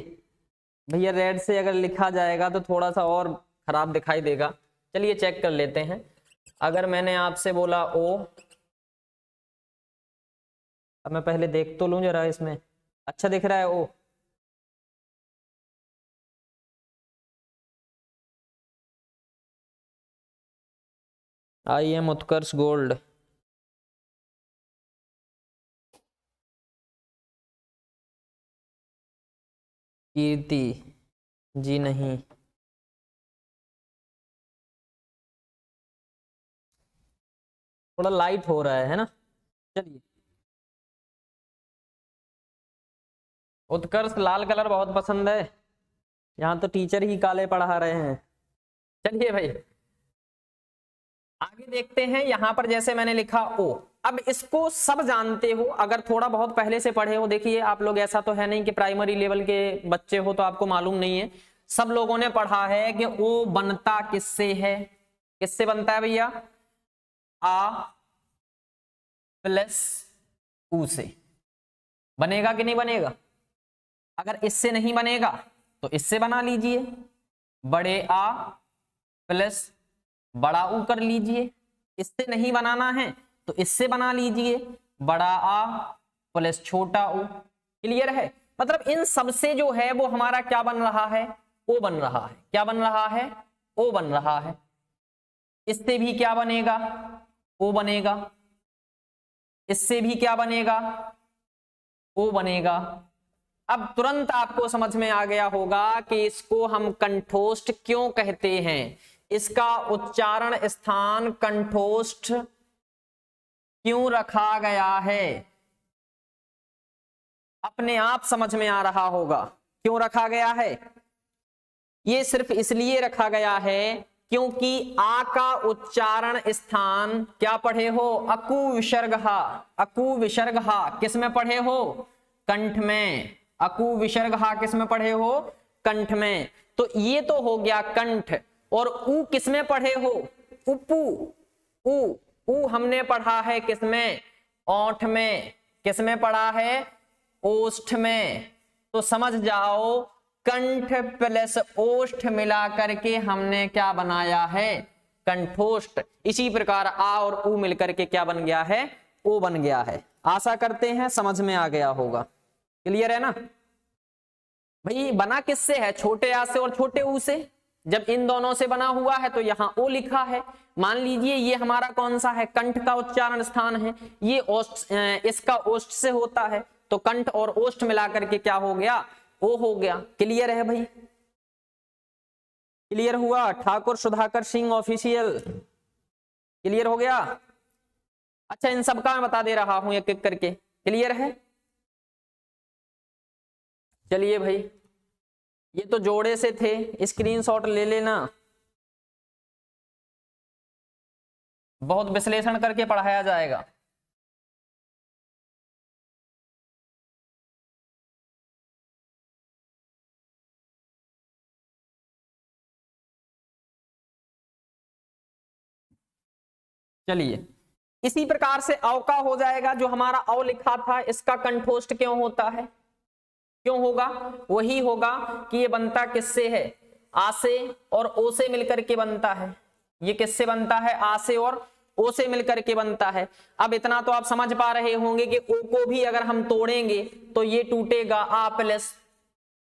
भैया, रेड से अगर लिखा जाएगा तो थोड़ा सा और खराब दिखाई देगा। चलिए चेक कर लेते हैं। अगर मैंने आपसे बोला ओ, अब मैं पहले देख तो लूं जरा, इसमें अच्छा दिख रहा है ओ, आई एम उत्कर्ष गोल्ड, कीर्ति जी नहीं, थोड़ा लाइट हो रहा है ना। चलिए उत्कर्ष लाल कलर बहुत पसंद है, यहाँ तो टीचर ही काले पढ़ा रहे हैं। चलिए भाई आगे देखते हैं। यहां पर जैसे मैंने लिखा ओ, अब इसको सब जानते हो, अगर थोड़ा बहुत पहले से पढ़े हो। देखिए आप लोग ऐसा तो है नहीं कि प्राइमरी लेवल के बच्चे हो तो आपको मालूम नहीं है, सब लोगों ने पढ़ा है कि ओ बनता किससे है, किससे बनता है भैया, आ प्लस ऊ से बनेगा कि नहीं बनेगा। अगर इससे नहीं बनेगा तो इससे बना लीजिए, बड़े आ प्लस बड़ा ऊ कर लीजिए। इससे नहीं बनाना है तो इससे बना लीजिए, बड़ा आ प्लस छोटा ऊ। क्लियर है, मतलब इन सबसे जो है वो हमारा क्या बन रहा है, ओ बन रहा है। क्या बन रहा है, ओ बन रहा है। इससे भी क्या बनेगा, ओ बनेगा। इससे भी क्या बनेगा, ओ बनेगा। अब तुरंत आपको समझ में आ गया होगा कि इसको हम कंठोष्ठ क्यों कहते हैं, इसका उच्चारण स्थान कंठोष्ठ क्यों रखा गया है, अपने आप समझ में आ रहा होगा क्यों रखा गया है। ये सिर्फ इसलिए रखा गया है क्योंकि आ का उच्चारण स्थान क्या पढ़े हो, अकु विसर्ग हा। अकु विसर्ग हा किस में पढ़े हो, कंठ में। अकु विसर्ग हा किस में पढ़े हो, कंठ में। तो ये तो हो गया कंठ। और ऊ किस में पढ़े हो, उपू। ऊ हमने पढ़ा है किस में, ओठ में। किस में पढ़ा है, ओष्ठ में। तो समझ जाओ कंठ प्लस ओष्ठ मिला करके हमने क्या बनाया है, कंठोष्ठ। इसी प्रकार आ और ऊ मिलकर के क्या बन गया है, ओ बन गया है। आशा करते हैं समझ में आ गया होगा। क्लियर है ना भाई। बना किससे है, छोटे आ से और छोटे ऊ से। जब इन दोनों से बना हुआ है तो यहां ओ लिखा है। मान लीजिए ये हमारा कौन सा है, कंठ का उच्चारण स्थान है, ये ओष्ठ, इसका ओष्ठ से होता है, तो कंठ और ओष्ठ मिलाकर के क्या हो गया, ओ हो गया। क्लियर है भाई, क्लियर हुआ। ठाकुर सुधाकर सिंह ऑफिशियल, क्लियर हो गया। अच्छा इन सबका मैं बता दे रहा हूं एक एक करके, क्लियर है। चलिए भाई ये तो जोड़े से थे, स्क्रीनशॉट ले लेना। बहुत विश्लेषण करके पढ़ाया जाएगा। चलिए इसी प्रकार से अव का हो जाएगा। जो हमारा अव लिखा था इसका कंठोष्ठ क्यों होता है, क्यों होगा, वही होगा कि ये बनता किससे है, आ से और ओ से मिलकर के बनता है। ये किससे बनता है, आ से और ओ से मिलकर के बनता है। अब इतना तो आप समझ पा रहे होंगे कि ओ को भी अगर हम तोड़ेंगे तो ये टूटेगा आ प्लस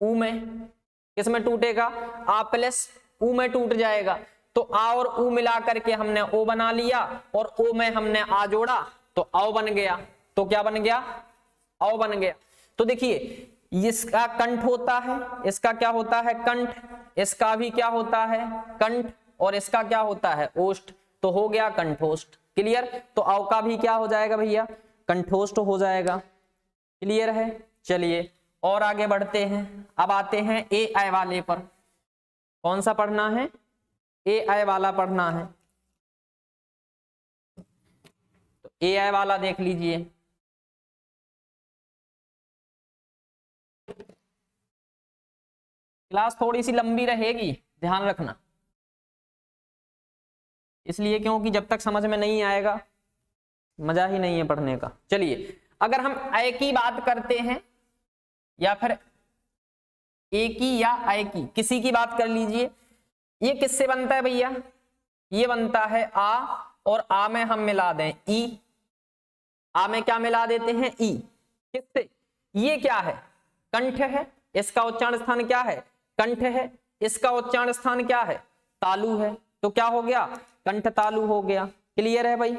ऊ में। किस में टूटेगा, आ प्लस ऊ में टूट जाएगा। तो आ और ऊ मिला करके हमने ओ बना लिया और ओ में हमने आ जोड़ा तो औ बन गया। तो क्या बन गया, औ बन गया। तो देखिए इसका कंठ होता है, इसका क्या होता है कंठ, इसका भी क्या होता है कंठ, और इसका क्या होता है ओष्ठ, तो हो गया कंठोष्ठ। क्लियर। तो अव का भी क्या हो जाएगा भैया कंठोष्ठ हो जाएगा। क्लियर है। चलिए और आगे बढ़ते हैं। अब आते हैं ए आई वाले पर। कौन सा पढ़ना है, ए आई वाला पढ़ना है। तो ए आई वाला देख लीजिए। क्लास थोड़ी सी लंबी रहेगी, ध्यान रखना, इसलिए क्योंकि जब तक समझ में नहीं आएगा मजा ही नहीं है पढ़ने का। चलिए अगर हम अय की बात करते हैं या फिर ए की या अय की, किसी की बात कर लीजिए, ये किससे बनता है भैया, ये बनता है आ, और आ में हम मिला दें ई, आ में क्या मिला देते हैं ई, किससे, ये क्या है कंठ है, इसका उच्चारण स्थान क्या है कंठ है, इसका उच्चारण स्थान क्या है तालु है, तो क्या हो गया कंठ तालु हो गया। क्लियर है भाई।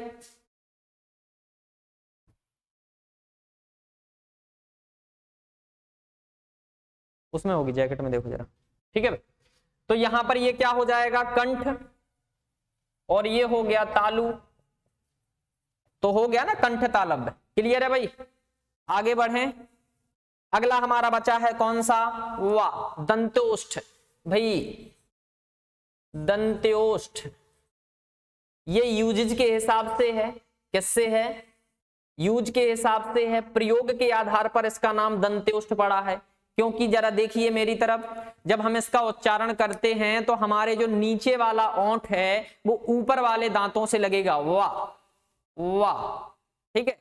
उसमें होगी जैकेट में, देखो जरा, ठीक है भाई। तो यहां पर ये क्या हो जाएगा कंठ, और ये हो गया तालु, तो हो गया ना कंठ तालव्य। क्लियर है भाई। आगे बढ़े, अगला हमारा बचा है कौन सा, वा, दंतोष्ठ। भाई दंत्योष्ठ ये यूज के हिसाब से है, किससे है यूज के हिसाब से है, प्रयोग के आधार पर इसका नाम दंत्योष्ठ पड़ा है। क्योंकि जरा देखिए मेरी तरफ, जब हम इसका उच्चारण करते हैं तो हमारे जो नीचे वाला ओंठ है वो ऊपर वाले दांतों से लगेगा, वाह वाह, ठीक है,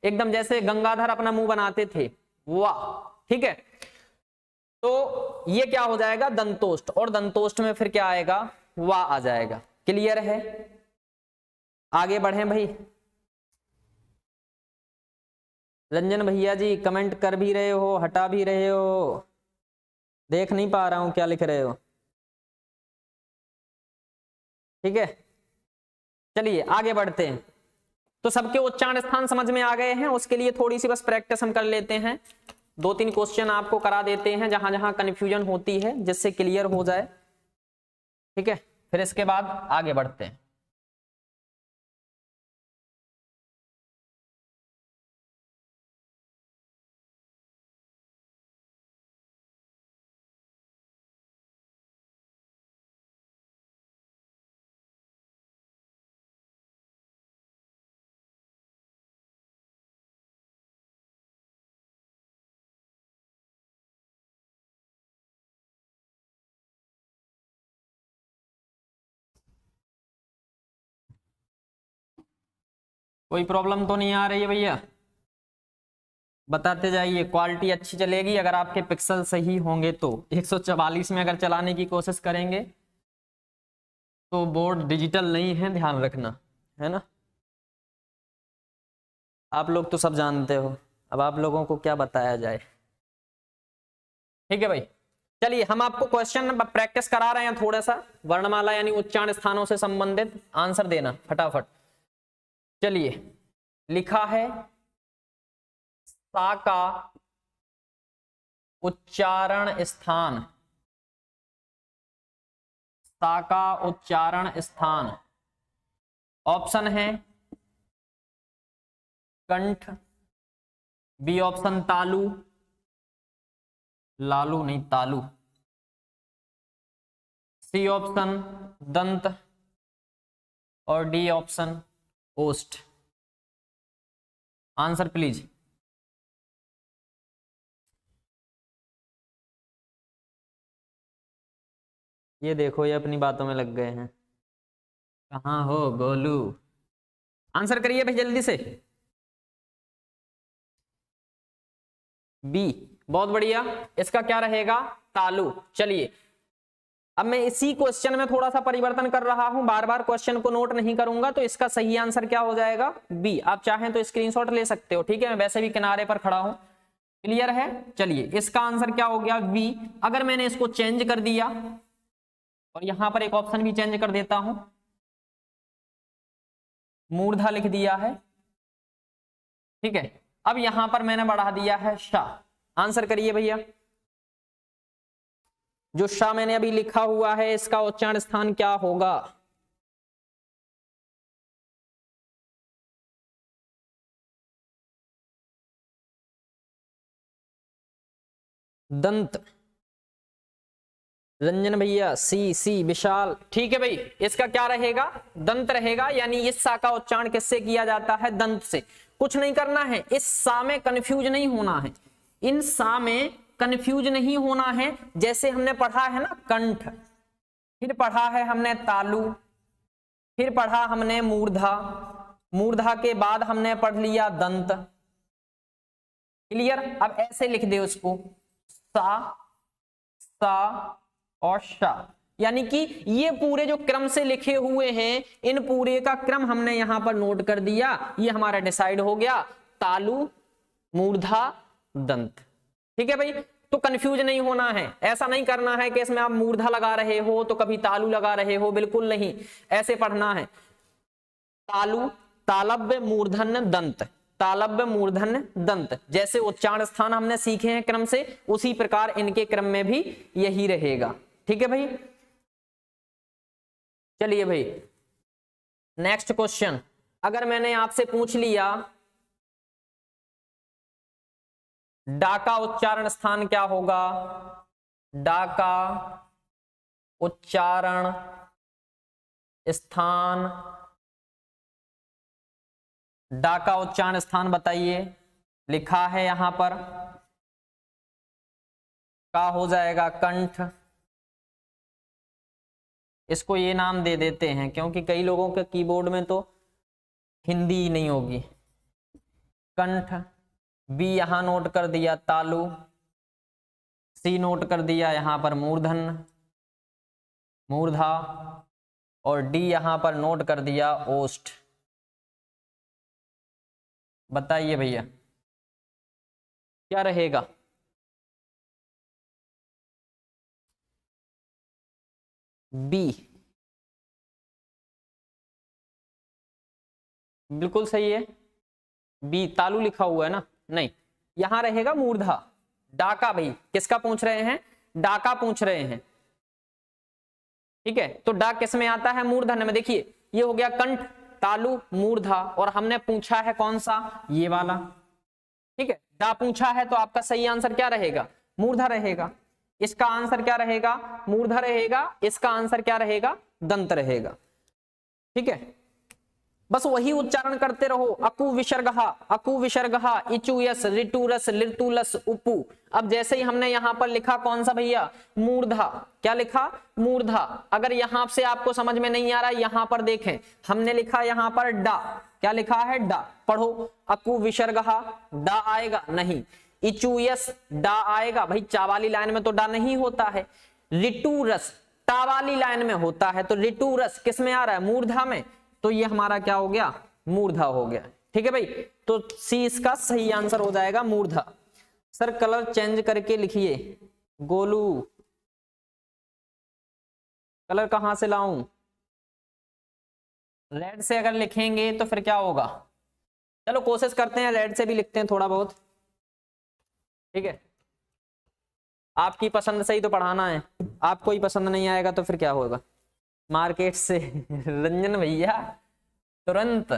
एकदम जैसे गंगाधर अपना मुंह बनाते थे, वाह, ठीक है। तो ये क्या हो जाएगा दंतोष्ठ, और दंतोष्ठ में फिर क्या आएगा वाह आ जाएगा। क्लियर है। आगे बढ़े भाई। रंजन भैया जी कमेंट कर भी रहे हो, हटा भी रहे हो, देख नहीं पा रहा हूं क्या लिख रहे हो। ठीक है चलिए आगे बढ़ते हैं। तो सबके उच्चारण स्थान समझ में आ गए हैं, उसके लिए थोड़ी सी बस प्रैक्टिस हम कर लेते हैं। 2-3 क्वेश्चन आपको करा देते हैं जहां जहां कंफ्यूजन होती है, जिससे क्लियर हो जाए। ठीक है फिर इसके बाद आगे बढ़ते हैं। कोई प्रॉब्लम तो नहीं आ रही है भैया, बताते जाइए। क्वालिटी अच्छी चलेगी अगर आपके पिक्सल सही होंगे तो। 144 में अगर चलाने की कोशिश करेंगे तो बोर्ड डिजिटल नहीं है, ध्यान रखना, है ना। आप लोग तो सब जानते हो, अब आप लोगों को क्या बताया जाए। ठीक है भाई चलिए हम आपको क्वेश्चन प्रैक्टिस करा रहे हैं थोड़ा सा, वर्णमाला यानी उच्चारण स्थानों से संबंधित आंसर देना फटाफट। चलिए लिखा है सा का उच्चारण स्थान, सा का उच्चारण स्थान ऑप्शन है कंठ, बी ऑप्शन तालु, लालू नहीं तालु, सी ऑप्शन दंत, और डी ऑप्शन ओष्ठ। Answer please. ये देखो ये अपनी बातों में लग गए हैं। कहाँ हो गोलू, आंसर करिए भाई जल्दी से। बी, बहुत बढ़िया, इसका क्या रहेगा तालु। चलिए अब मैं इसी क्वेश्चन में थोड़ा सा परिवर्तन कर रहा हूं, बार बार क्वेश्चन को नोट नहीं करूंगा, तो इसका सही आंसर क्या हो जाएगा बी। आप चाहें तो स्क्रीनशॉट ले सकते हो, ठीक है, मैं वैसे भी किनारे पर खड़ा हूं। क्लियर है। चलिए इसका आंसर क्या हो गया बी। अगर मैंने इसको चेंज कर दिया और यहां पर एक ऑप्शन भी चेंज कर देता हूं, मूर्धा लिख दिया है, ठीक है, अब यहां पर मैंने बढ़ा दिया है शाह, आंसर करिए भैया। जो श मैंने अभी लिखा हुआ है इसका उच्चारण स्थान क्या होगा? दंत। रंजन भैया सी विशाल, ठीक है भाई, इसका क्या रहेगा? दंत रहेगा। यानी इस सा का उच्चारण किससे किया जाता है? दंत से। कुछ नहीं करना है, इस सा में कंफ्यूज नहीं होना है, इन सा में कंफ्यूज नहीं होना है। जैसे हमने पढ़ा है ना कंठ, फिर पढ़ा है हमने तालु, फिर पढ़ा हमने मूर्धा, मूर्धा के बाद हमने पढ़ लिया दंत। क्लियर? अब ऐसे लिख दे उसको, सा और शा। यानी कि ये पूरे जो क्रम से लिखे हुए हैं, इन पूरे का क्रम हमने यहां पर नोट कर दिया। ये हमारा डिसाइड हो गया, तालु, मूर्धा, दंत। ठीक है भाई, तो कंफ्यूज नहीं होना है। ऐसा नहीं करना है कि इसमें आप मूर्धा लगा रहे हो तो कभी तालु लगा रहे हो, बिल्कुल नहीं, ऐसे पढ़ना है। तालु, तालव्य, मूर्धन्य, दंत, तालव्य, मूर्धन्य, दंत। जैसे उच्चारण स्थान हमने सीखे हैं क्रम से, उसी प्रकार इनके क्रम में भी यही रहेगा। ठीक है भाई, चलिए भाई नेक्स्ट क्वेश्चन। अगर मैंने आपसे पूछ लिया डा का उच्चारण स्थान क्या होगा? डा का उच्चारण स्थान, डा का उच्चारण स्थान बताइए। लिखा है यहां पर, का हो जाएगा कंठ। इसको ये नाम दे देते हैं क्योंकि कई लोगों के कीबोर्ड में तो हिंदी नहीं होगी। कंठ। बी यहां नोट कर दिया तालु, सी नोट कर दिया यहां पर मूर्धन्य, मूर्धा, और डी यहां पर नोट कर दिया ओष्ठ। बताइए भैया क्या रहेगा? बी बिल्कुल सही है, बी। तालु लिखा हुआ है ना? नहीं, यहां रहेगा मूर्धा। डाका भाई किसका पूछ रहे हैं? डाका पूछ रहे हैं। ठीक है, तो डा किस में आता है? मूर्धन्य में। देखिए ये हो गया कंठ, तालु, मूर्धा, और हमने पूछा है कौन सा? ये वाला। ठीक है, डा पूछा है तो आपका सही आंसर क्या रहेगा? मूर्धा रहेगा। इसका आंसर क्या रहेगा? मूर्धा रहेगा। इसका आंसर क्या रहेगा? दंत रहेगा। ठीक है, बस वही उच्चारण करते रहो। अकु विसर्गहा, अकु विसर्गहा, इचु यस, ऋतु रस, ऋतु लस, उपु। अब जैसे ही हमने यहां पर लिखा कौन सा भैया? मूर्धा। क्या लिखा? मूर्धा। अगर यहां से आपको समझ में नहीं आ रहा, यहां पर देखें, हमने लिखा यहां पर डा। क्या लिखा है? डा। पढ़ो, अकु विसर्गहा, डा आएगा? नहीं। इचु यस, डा आएगा? भाई चा वाली लाइन में तो डा नहीं होता है। ऋतु रस टा वाली लाइन में होता है, तो ऋतु रस किस में आ रहा है? मूर्धा में। तो ये हमारा क्या हो गया? मूर्धा हो गया। ठीक है भाई, तो सी इसका सही आंसर हो जाएगा, मूर्धा। सर कलर चेंज करके लिखिए। गोलू कलर कहां से लाऊं? रेड से अगर लिखेंगे तो फिर क्या होगा? चलो कोशिश करते हैं, रेड से भी लिखते हैं थोड़ा बहुत। ठीक है, आपकी पसंद से ही तो पढ़ाना है, आपको ही पसंद नहीं आएगा तो फिर क्या होगा? मार्केट से रंजन भैया तुरंत।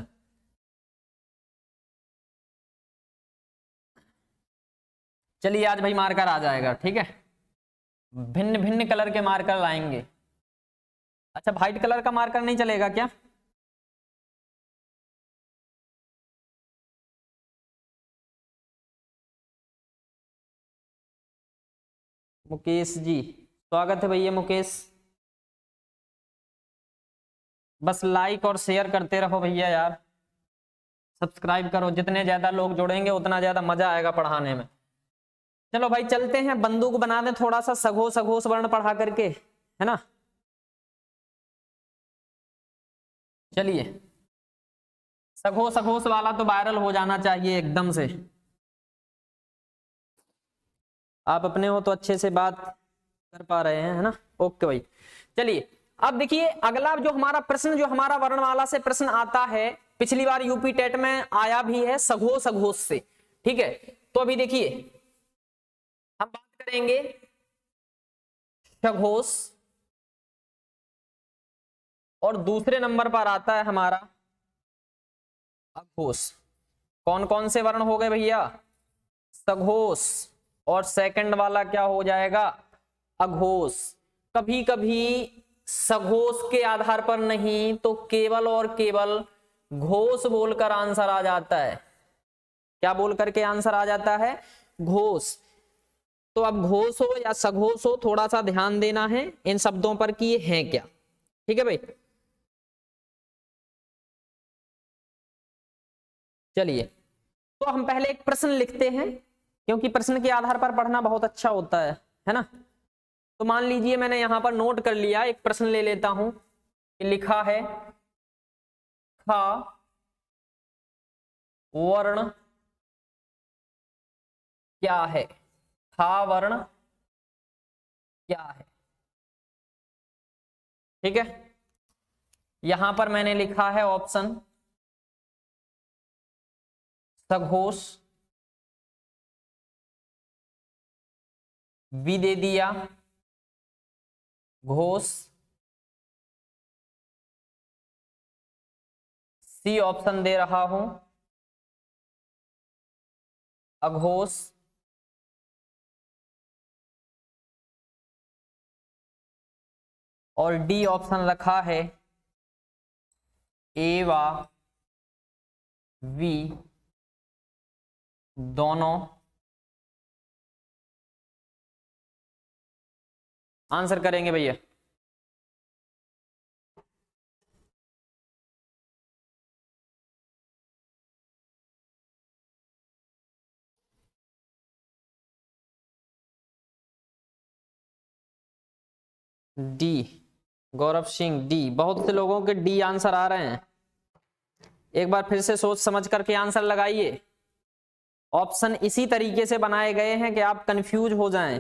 चलिए आज भाई मार्कर आ जाएगा। ठीक है, भिन्न भिन्न कलर के मार्कर लाएंगे। अच्छा, व्हाइट कलर का मार्कर नहीं चलेगा क्या? मुकेश जी स्वागत है भैया मुकेश। बस लाइक और शेयर करते रहो भैया यार, सब्सक्राइब करो। जितने ज्यादा लोग जुड़ेंगे उतना ज्यादा मजा आएगा पढ़ाने में। चलो भाई चलते हैं, बंदूक बना दें थोड़ा सा सघोष सघोष वर्ण पढ़ा करके, है ना? चलिए, सघोष सघोष वाला तो वायरल हो जाना चाहिए एकदम से। आप अपने हो तो अच्छे से बात कर पा रहे हैं, है ना? ओके भाई, चलिए अब देखिए अगला जो हमारा प्रश्न, जो हमारा वर्णमाला से प्रश्न आता है, पिछली बार यूपी टेट में आया भी है सघोष सघोष से। ठीक है, तो अभी देखिए करेंगे सघोष, और दूसरे नंबर पर आता है हमारा अघोष। कौन कौन से वर्ण हो गए भैया? सघोष, और सेकंड वाला क्या हो जाएगा? अघोष। कभी कभी सघोष के आधार पर नहीं तो केवल और केवल घोष बोलकर आंसर आ जाता है। क्या बोल करके आंसर आ जाता है? घोष। तो अब घोष हो या सघोष हो, थोड़ा सा ध्यान देना है इन शब्दों पर कि ये हैं क्या। ठीक है भाई, चलिए तो हम पहले एक प्रश्न लिखते हैं, क्योंकि प्रश्न के आधार पर पढ़ना बहुत अच्छा होता है ना। तो मान लीजिए मैंने यहां पर नोट कर लिया, एक प्रश्न ले लेता हूं कि लिखा है खा वर्ण क्या है? खा वर्ण क्या है? ठीक है, यहां पर मैंने लिखा है ऑप्शन सघोष, बी दे दिया घोष, सी ऑप्शन दे रहा हूं अघोष, और डी ऑप्शन रखा है ए व वी दोनों। आंसर करेंगे भैया। D, Gaurav Singh D. बहुत से लोगों के डी आंसर आ रहे हैं। एक बार फिर से सोच समझ करके आंसर लगाइए। ऑप्शन इसी तरीके से बनाए गए हैं कि आप कंफ्यूज हो जाएं।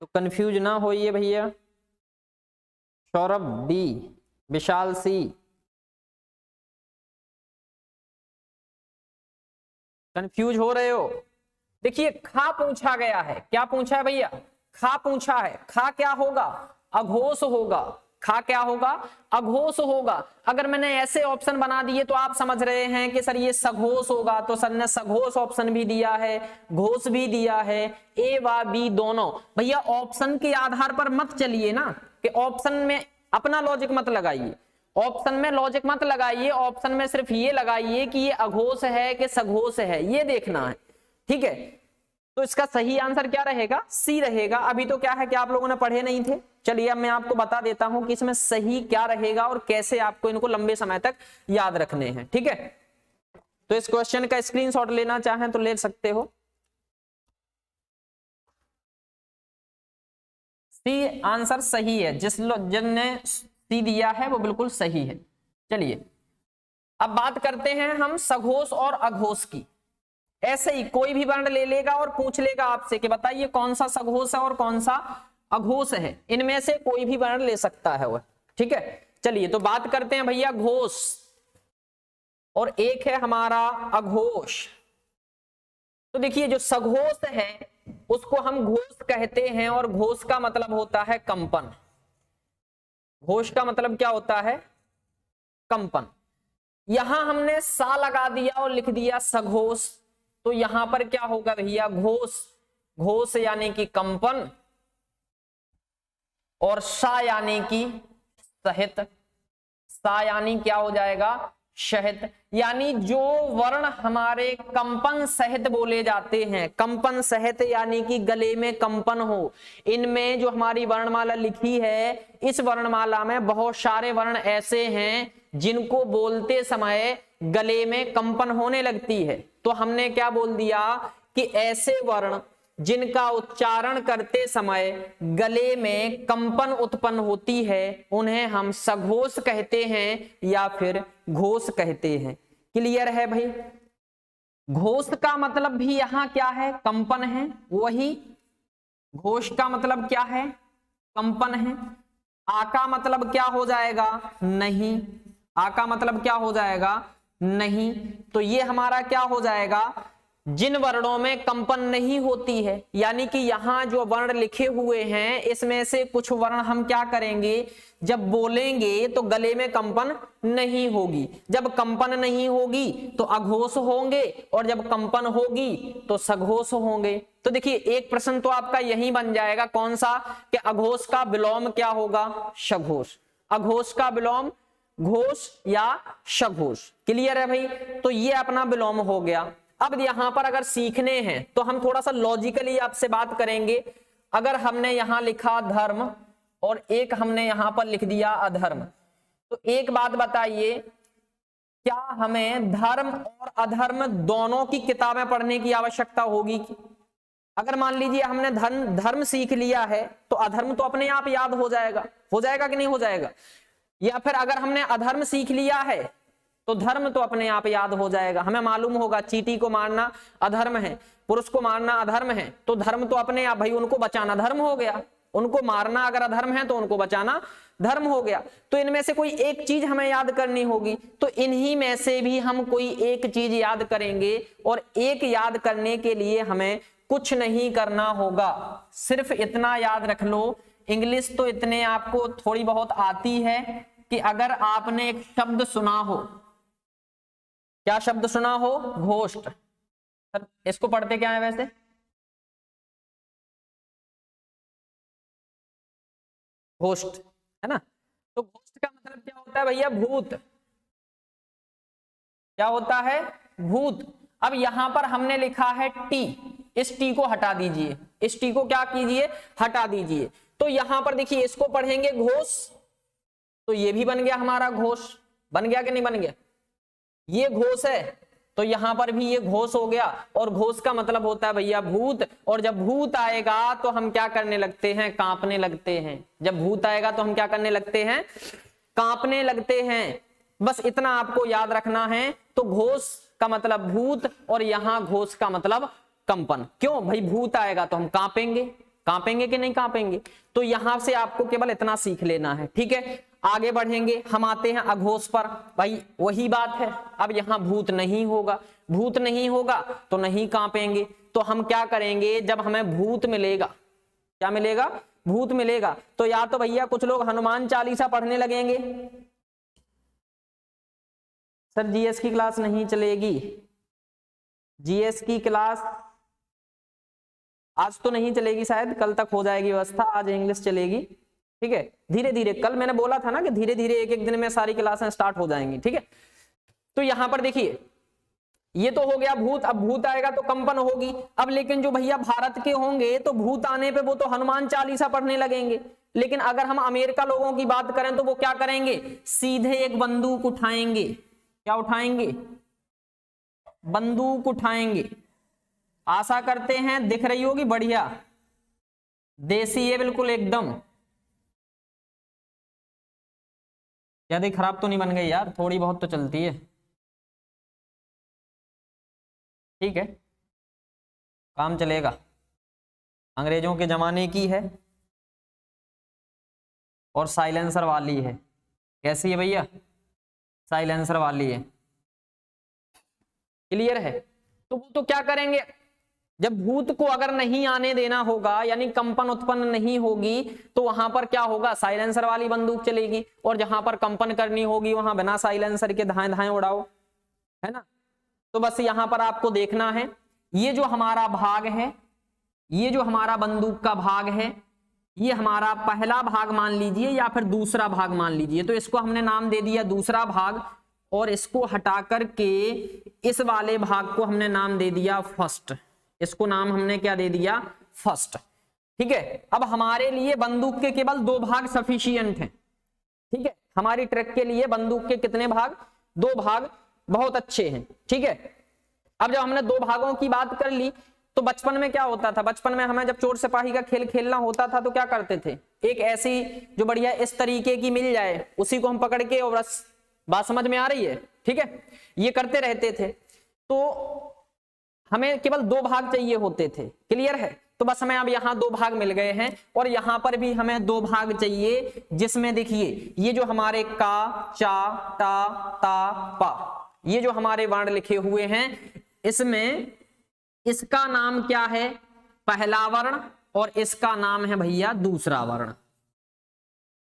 तो कंफ्यूज ना होइए भैया। सौरभ डी, विशाल सी। कंफ्यूज हो रहे हो? देखिए खा पूछा गया है। क्या पूछा है भैया? खा पूछा है। खा क्या होगा? अघोष होगा। खा क्या होगा? अघोष होगा। अगर मैंने ऐसे ऑप्शन बना दिए तो आप समझ रहे हैं कि सर ये सघोष होगा, तो सर ने सघोष ऑप्शन भी दिया है, घोष भी दिया है, ए व बी दोनों। भैया ऑप्शन के आधार पर मत चलिए ना, कि ऑप्शन में अपना लॉजिक मत लगाइए। ऑप्शन में लॉजिक मत लगाइए, ऑप्शन में सिर्फ ये लगाइए कि ये अघोष है कि सघोष है, ये देखना है। ठीक है, तो इसका सही आंसर क्या रहेगा? सी रहेगा। अभी तो क्या है कि आप लोगों ने पढ़े नहीं थे। चलिए अब मैं आपको बता देता हूं कि इसमें सही क्या रहेगा और कैसे आपको इनको लंबे समय तक याद रखने हैं। ठीक है, तो इस क्वेश्चन का स्क्रीनशॉट लेना चाहें तो ले सकते हो। सी आंसर सही है। जिसने सी दिया है वो बिल्कुल सही है। चलिए अब बात करते हैं हम सघोष और अघोष की। ऐसे ही कोई भी वर्ण ले लेगा और पूछ लेगा आपसे कि बताइए कौन सा सघोष है और कौन सा अघोष है। इनमें से कोई भी वर्ण ले सकता है वह। ठीक है, चलिए तो बात करते हैं भैया घोष, और एक है हमारा अघोष। तो देखिए जो सघोष है उसको हम घोष कहते हैं, और घोष का मतलब होता है कंपन। घोष का मतलब क्या होता है? कंपन। यहां हमने सा लगा दिया और लिख दिया सघोष, तो यहां पर क्या होगा भैया? घोष। घोष यानी कि कंपन, और सा यानी कि सहित। सा यानी क्या हो जाएगा? सहित। यानी जो वर्ण हमारे कंपन सहित बोले जाते हैं, कंपन सहित यानी कि गले में कंपन हो। इनमें जो हमारी वर्णमाला लिखी है, इस वर्णमाला में बहुत सारे वर्ण ऐसे हैं जिनको बोलते समय गले में कंपन होने लगती है। तो हमने क्या बोल दिया कि ऐसे वर्ण जिनका उच्चारण करते समय गले में कंपन उत्पन्न होती है उन्हें हम सघोष कहते हैं या फिर घोष कहते हैं। क्लियर है भाई? घोष का मतलब भी यहां क्या है? कंपन है। वही घोष का मतलब क्या है? कंपन है। आ का मतलब क्या हो जाएगा? नहीं। आ का मतलब क्या हो जाएगा? नहीं। तो ये हमारा क्या हो जाएगा, जिन वर्णों में कंपन नहीं होती है, यानी कि यहां जो वर्ण लिखे हुए हैं इसमें से कुछ वर्ण हम क्या करेंगे, जब बोलेंगे तो गले में कंपन नहीं होगी। जब कंपन नहीं होगी तो अघोष होंगे, और जब कंपन होगी तो सघोष होंगे। तो देखिए एक प्रश्न तो आपका यही बन जाएगा, कौन सा, कि अघोष का विलोम क्या होगा, सघोष। अघोष का विलोम घोष या सघोष। क्लियर है भाई। तो ये अपना विलोम हो गया। अब यहां पर अगर सीखने हैं तो हम थोड़ा सा लॉजिकली आपसे बात करेंगे। अगर हमने यहां लिखा धर्म और एक हमने यहां पर लिख दिया अधर्म, तो एक बात बताइए, क्या हमें धर्म और अधर्म दोनों की किताबें पढ़ने की आवश्यकता होगी? अगर मान लीजिए हमने धर्म सीख लिया है तो अधर्म तो अपने आप याद हो जाएगा कि नहीं हो जाएगा? या फिर अगर हमने अधर्म सीख लिया है तो धर्म तो अपने आप याद हो जाएगा। हमें मालूम होगा चींटी को मारना अधर्म है, पुरुष को मारना अधर्म है, तो धर्म तो अपने आप, भाई उनको बचाना धर्म हो गया। उनको मारना अगर अधर्म है तो उनको बचाना धर्म हो गया। तो इनमें से कोई एक चीज हमें याद करनी होगी, तो इन्हीं में से भी हम कोई एक चीज याद करेंगे। और एक याद करने के लिए हमें कुछ नहीं करना होगा, सिर्फ इतना याद रख लो, इंग्लिश तो इतने आपको थोड़ी बहुत आती है कि अगर आपने एक शब्द सुना हो, क्या शब्द सुना हो, घोष्ट। सर इसको पढ़ते क्या है वैसे? घोष्ट है ना। तो घोष्ट का मतलब क्या होता है भैया, भूत। क्या होता है, भूत। अब यहां पर हमने लिखा है टी, इस टी को हटा दीजिए, इस टी को क्या कीजिए, हटा दीजिए। तो यहां पर देखिए इसको पढ़ेंगे घोष, तो ये भी बन गया हमारा घोष। बन गया कि नहीं बन गया? ये घोष है तो यहां पर भी ये घोष हो गया। और घोष का मतलब होता है भैया भूत। और जब भूत आएगा तो हम क्या करने लगते हैं, कांपने लगते हैं। जब भूत आएगा तो हम क्या करने लगते हैं, कांपने लगते हैं। बस इतना आपको याद रखना है। तो घोष का मतलब भूत और यहां घोष का मतलब कंपन। क्यों भाई, भूत आएगा तो हम कांपेंगे, कांपेंगे कि नहीं कांपेंगे? तो यहां से आपको केवल इतना सीख लेना है, ठीक है। आगे बढ़ेंगे, हम आते हैं अघोष पर। भाई वही बात है, अब यहां भूत नहीं होगा, भूत नहीं होगा तो नहीं कांपेंगे। तो हम क्या करेंगे, जब हमें भूत मिलेगा, क्या मिलेगा, भूत मिलेगा, तो या तो भैया कुछ लोग हनुमान चालीसा पढ़ने लगेंगे। सर जीएस की क्लास नहीं चलेगी, जीएस की क्लास आज तो नहीं चलेगी, शायद कल तक हो जाएगी व्यवस्था। आज इंग्लिश चलेगी, ठीक है। धीरे धीरे, कल मैंने बोला था ना कि धीरे धीरे एक एक दिन में सारी क्लासें स्टार्ट हो जाएंगी, ठीक है। तो यहां पर देखिए ये तो हो गया भूत। अब भूत आएगा तो कंपन होगी। अब लेकिन जो भैया भारत के होंगे तो भूत आने पे वो तो हनुमान चालीसा पढ़ने लगेंगे। लेकिन अगर हम अमेरिका लोगों की बात करें तो वो क्या करेंगे, सीधे एक बंदूक उठाएंगे। क्या उठाएंगे, बंदूक उठाएंगे। आशा करते हैं दिख रही होगी, बढ़िया देसी है बिल्कुल एकदम। ज्यादा खराब तो नहीं बन गई यार, थोड़ी बहुत तो चलती है, ठीक है, काम चलेगा। अंग्रेजों के जमाने की है और साइलेंसर वाली है। कैसी है भैया, साइलेंसर वाली है, क्लियर है। तो वो तो क्या करेंगे, जब भूत को अगर नहीं आने देना होगा, यानी कंपन उत्पन्न नहीं होगी, तो वहां पर क्या होगा, साइलेंसर वाली बंदूक चलेगी। और जहां पर कंपन करनी होगी वहां बिना साइलेंसर के धाएं धाएं उड़ाओ, है ना। तो बस यहां पर आपको देखना है, ये जो हमारा भाग है, ये जो हमारा बंदूक का भाग है, ये हमारा पहला भाग मान लीजिए या फिर दूसरा भाग मान लीजिए। तो इसको हमने नाम दे दिया दूसरा भाग, और इसको हटा करके इस वाले भाग को हमने नाम दे दिया फर्स्ट। इसको नाम हमने क्या दे दिया, फर्स्ट, ठीक है। अब हमारे लिए बंदूक के केवल 2 भाग सफिशिएंट हैं, ठीक है। हमारी ट्रैक के लिए बंदूक के कितने भाग, 2 भाग बहुत अच्छे हैं, ठीक है। अब जब हमने 2 भागों की बात कर ली, तो बचपन में क्या होता था, बचपन में हमें जब चोर सिपाही का खेल खेलना होता था तो क्या करते थे, एक ऐसी जो बढ़िया इस तरीके की मिल जाए उसी को हम पकड़ के, और बस बात समझ में आ रही है, ठीक है, ये करते रहते थे। तो हमें केवल 2 भाग चाहिए होते थे, क्लियर है। तो बस हमें अब यहाँ 2 भाग मिल गए हैं, और यहाँ पर भी हमें 2 भाग चाहिए, जिसमें देखिए ये जो हमारे का, चा, टा, ता, पा, ये जो हमारे वर्ण लिखे हुए हैं इसमें इसका नाम क्या है, पहला वर्ण, और इसका नाम है भैया दूसरा वर्ण।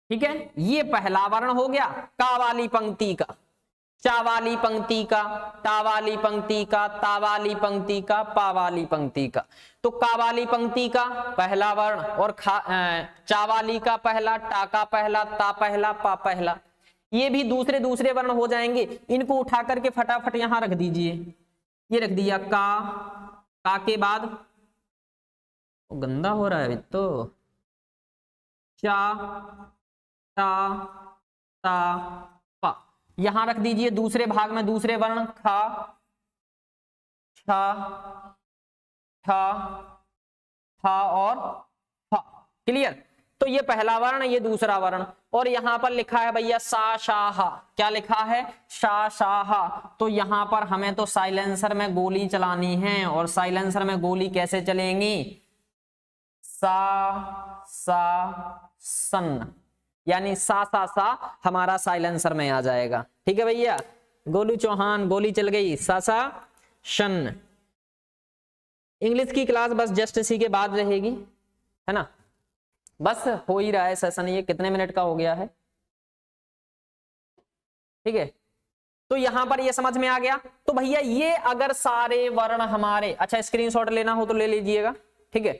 ठीक है, ये पहला वर्ण हो गया का वाली पंक्ति का, चा वाली पंक्ति का, टा वाली पंक्ति का, ता वाली पंक्ति का, पा वाली पंक्ति का। तो का वाली पंक्ति का पहला वर्ण और चा वाली का पहला, टा का पहला, ता पहला, पा पहला। ये भी दूसरे दूसरे वर्ण हो जाएंगे। इनको उठा करके फटाफट यहां रख दीजिए। ये रख दिया का के बाद गंदा हो रहा है तो चा, टा, ता, पा। यहां रख दीजिए दूसरे भाग में दूसरे वर्ण खा, छा, ठा, था और फा। क्लियर। तो ये पहला वर्ण, ये दूसरा वर्ण, और यहां पर लिखा है भैया सा शाह। क्या लिखा है, शा शाह। तो यहां पर हमें तो साइलेंसर में गोली चलानी है, और साइलेंसर में गोली कैसे चलेंगी, सा सन, यानी सा हमारा साइलेंसर में आ जाएगा। ठीक है भैया, गोलू चौहान गोली चल गई, सा शन। इंग्लिश की क्लास बस जस्ट इसी के बाद रहेगी, है ना। बस हो ही रहा है सेशन, ये कितने मिनट का हो गया है। ठीक है, तो यहां पर ये समझ में आ गया। तो भैया ये अगर सारे वर्ण हमारे, अच्छा स्क्रीनशॉट लेना हो तो ले लीजिएगा। ठीक है,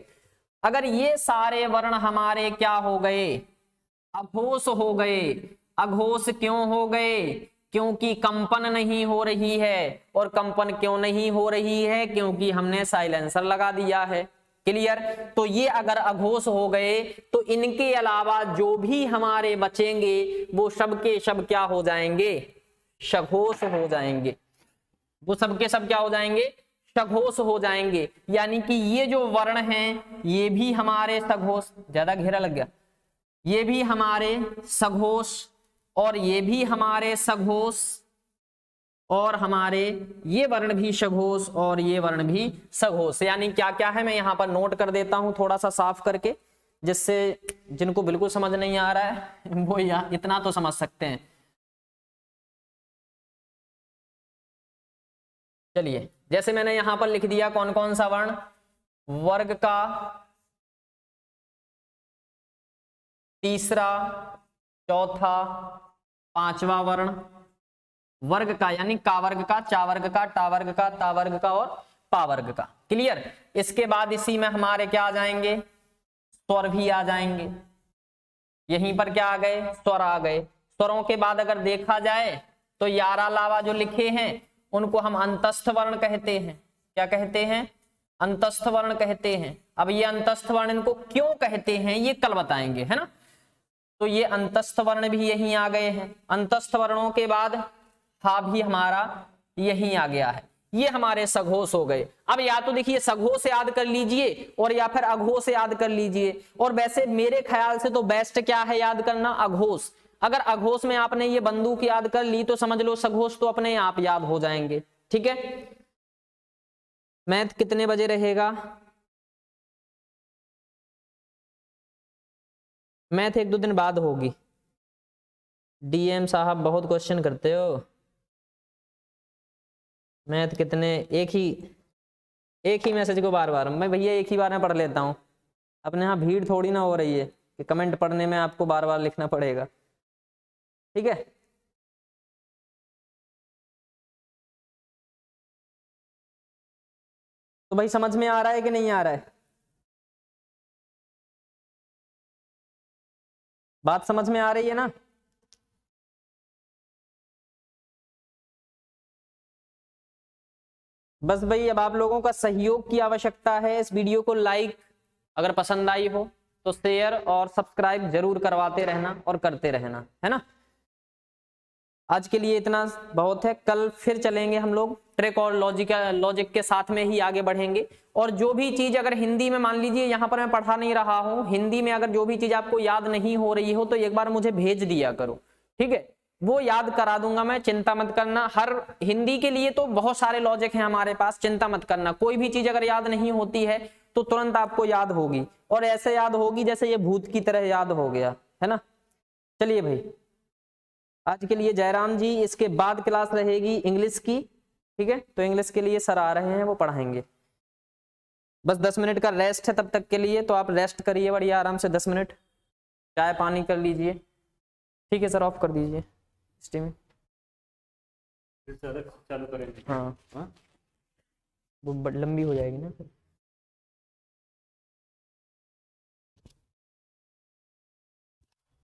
अगर ये सारे वर्ण हमारे क्या हो गए, अघोष हो गए। अघोष क्यों हो गए, क्योंकि कंपन नहीं हो रही है। और कंपन क्यों नहीं हो रही है, क्योंकि हमने साइलेंसर लगा दिया है। क्लियर। तो ये अगर अघोष हो गए तो इनके अलावा जो भी हमारे बचेंगे वो सब के सब क्या हो जाएंगे, सघोष हो जाएंगे। वो सब के सब क्या हो जाएंगे, सघोष हो जाएंगे। यानी कि ये जो वर्ण हैं ये भी हमारे सघोष, ज्यादा घेरा लग गया, ये भी हमारे सघोष, और ये भी हमारे सघोष, और हमारे ये वर्ण भी सघोष, और ये वर्ण भी सघोष। यानी क्या क्या है मैं यहां पर नोट कर देता हूं थोड़ा सा साफ करके, जिससे जिनको बिल्कुल समझ नहीं आ रहा है वो इतना तो समझ सकते हैं। चलिए, जैसे मैंने यहां पर लिख दिया कौन कौन सा वर्ण, वर्ग का तीसरा, चौथा, पांचवा वर्ण, वर्ग का यानी का वर्ग का, चा वर्ग का, टा वर्ग का, ता वर्ग का और पा वर्ग का। क्लियर। इसके बाद इसी में हमारे क्या आ जाएंगे, स्वर भी आ जाएंगे। यहीं पर क्या आ गए, स्वर आ गए। स्वरों के बाद अगर देखा जाए तो 11 अलावा जो लिखे हैं उनको हम अंतस्थ वर्ण कहते हैं। क्या कहते हैं, अंतस्थ वर्ण कहते हैं। अब ये अंतस्थ वर्ण इनको क्यों कहते हैं ये कल बताएंगे, है ना। तो ये अंतस्थ वर्ण भी यहीं आ गए हैं। अंतस्थ वर्णों के बाद हा भी हमारा यहीं आ गया है। ये हमारे सघोष हो गए। अब या तो देखिए सघोष याद कर लीजिए और या फिर अघोष याद कर लीजिए। और वैसे मेरे ख्याल से तो बेस्ट क्या है याद करना, अघोष। अगर अघोष में आपने ये बंदूक याद कर ली तो समझ लो सघोष तो अपने आप याद हो जाएंगे। ठीक है, मैथ कितने बजे रहेगा, मैथ 1-2 दिन बाद होगी। डीएम साहब बहुत क्वेश्चन करते हो। मैथ कितने, एक ही मैसेज को बार बार, मैं भैया एक ही बार में पढ़ लेता हूँ। अपने यहाँ भीड़ थोड़ी ना हो रही है कि कमेंट पढ़ने में आपको बार बार लिखना पड़ेगा। ठीक है, तो भाई समझ में आ रहा है कि नहीं आ रहा है, बात समझ में आ रही है ना। बस भाई अब आप लोगों का सहयोग की आवश्यकता है। इस वीडियो को लाइक अगर पसंद आई हो तो शेयर और सब्सक्राइब जरूर करवाते रहना और करते रहना, है ना। आज के लिए इतना बहुत है। कल फिर चलेंगे हम लोग ट्रिक और लॉजिक के साथ में ही आगे बढ़ेंगे। और जो भी चीज अगर हिंदी में, मान लीजिए यहाँ पर मैं पढ़ा नहीं रहा हूँ, हिंदी में अगर जो भी चीज आपको याद नहीं हो रही हो तो एक बार मुझे भेज दिया करो। ठीक है, वो याद करा दूंगा मैं, चिंता मत करना। हर हिंदी के लिए तो बहुत सारे लॉजिक हैं हमारे पास, चिंता मत करना। कोई भी चीज अगर याद नहीं होती है तो तुरंत आपको याद होगी, और ऐसे याद होगी जैसे ये भूत की तरह याद हो गया, है ना। चलिए भाई। आज के लिए जयराम जी, इसके बाद क्लास रहेगी इंग्लिश की, ठीक है। तो इंग्लिश के लिए सर आ रहे हैं, वो पढ़ाएंगे। बस 10 मिनट का रेस्ट है तब तक के लिए, तो आप रेस्ट करिए बढ़िया आराम से 10 मिनट, चाय पानी कर लीजिए, ठीक है सर। ऑफ कर दीजिए स्ट्रीमिंग, चालू करेंगे। हाँ वो लंबी हो जाएगी ना फिर।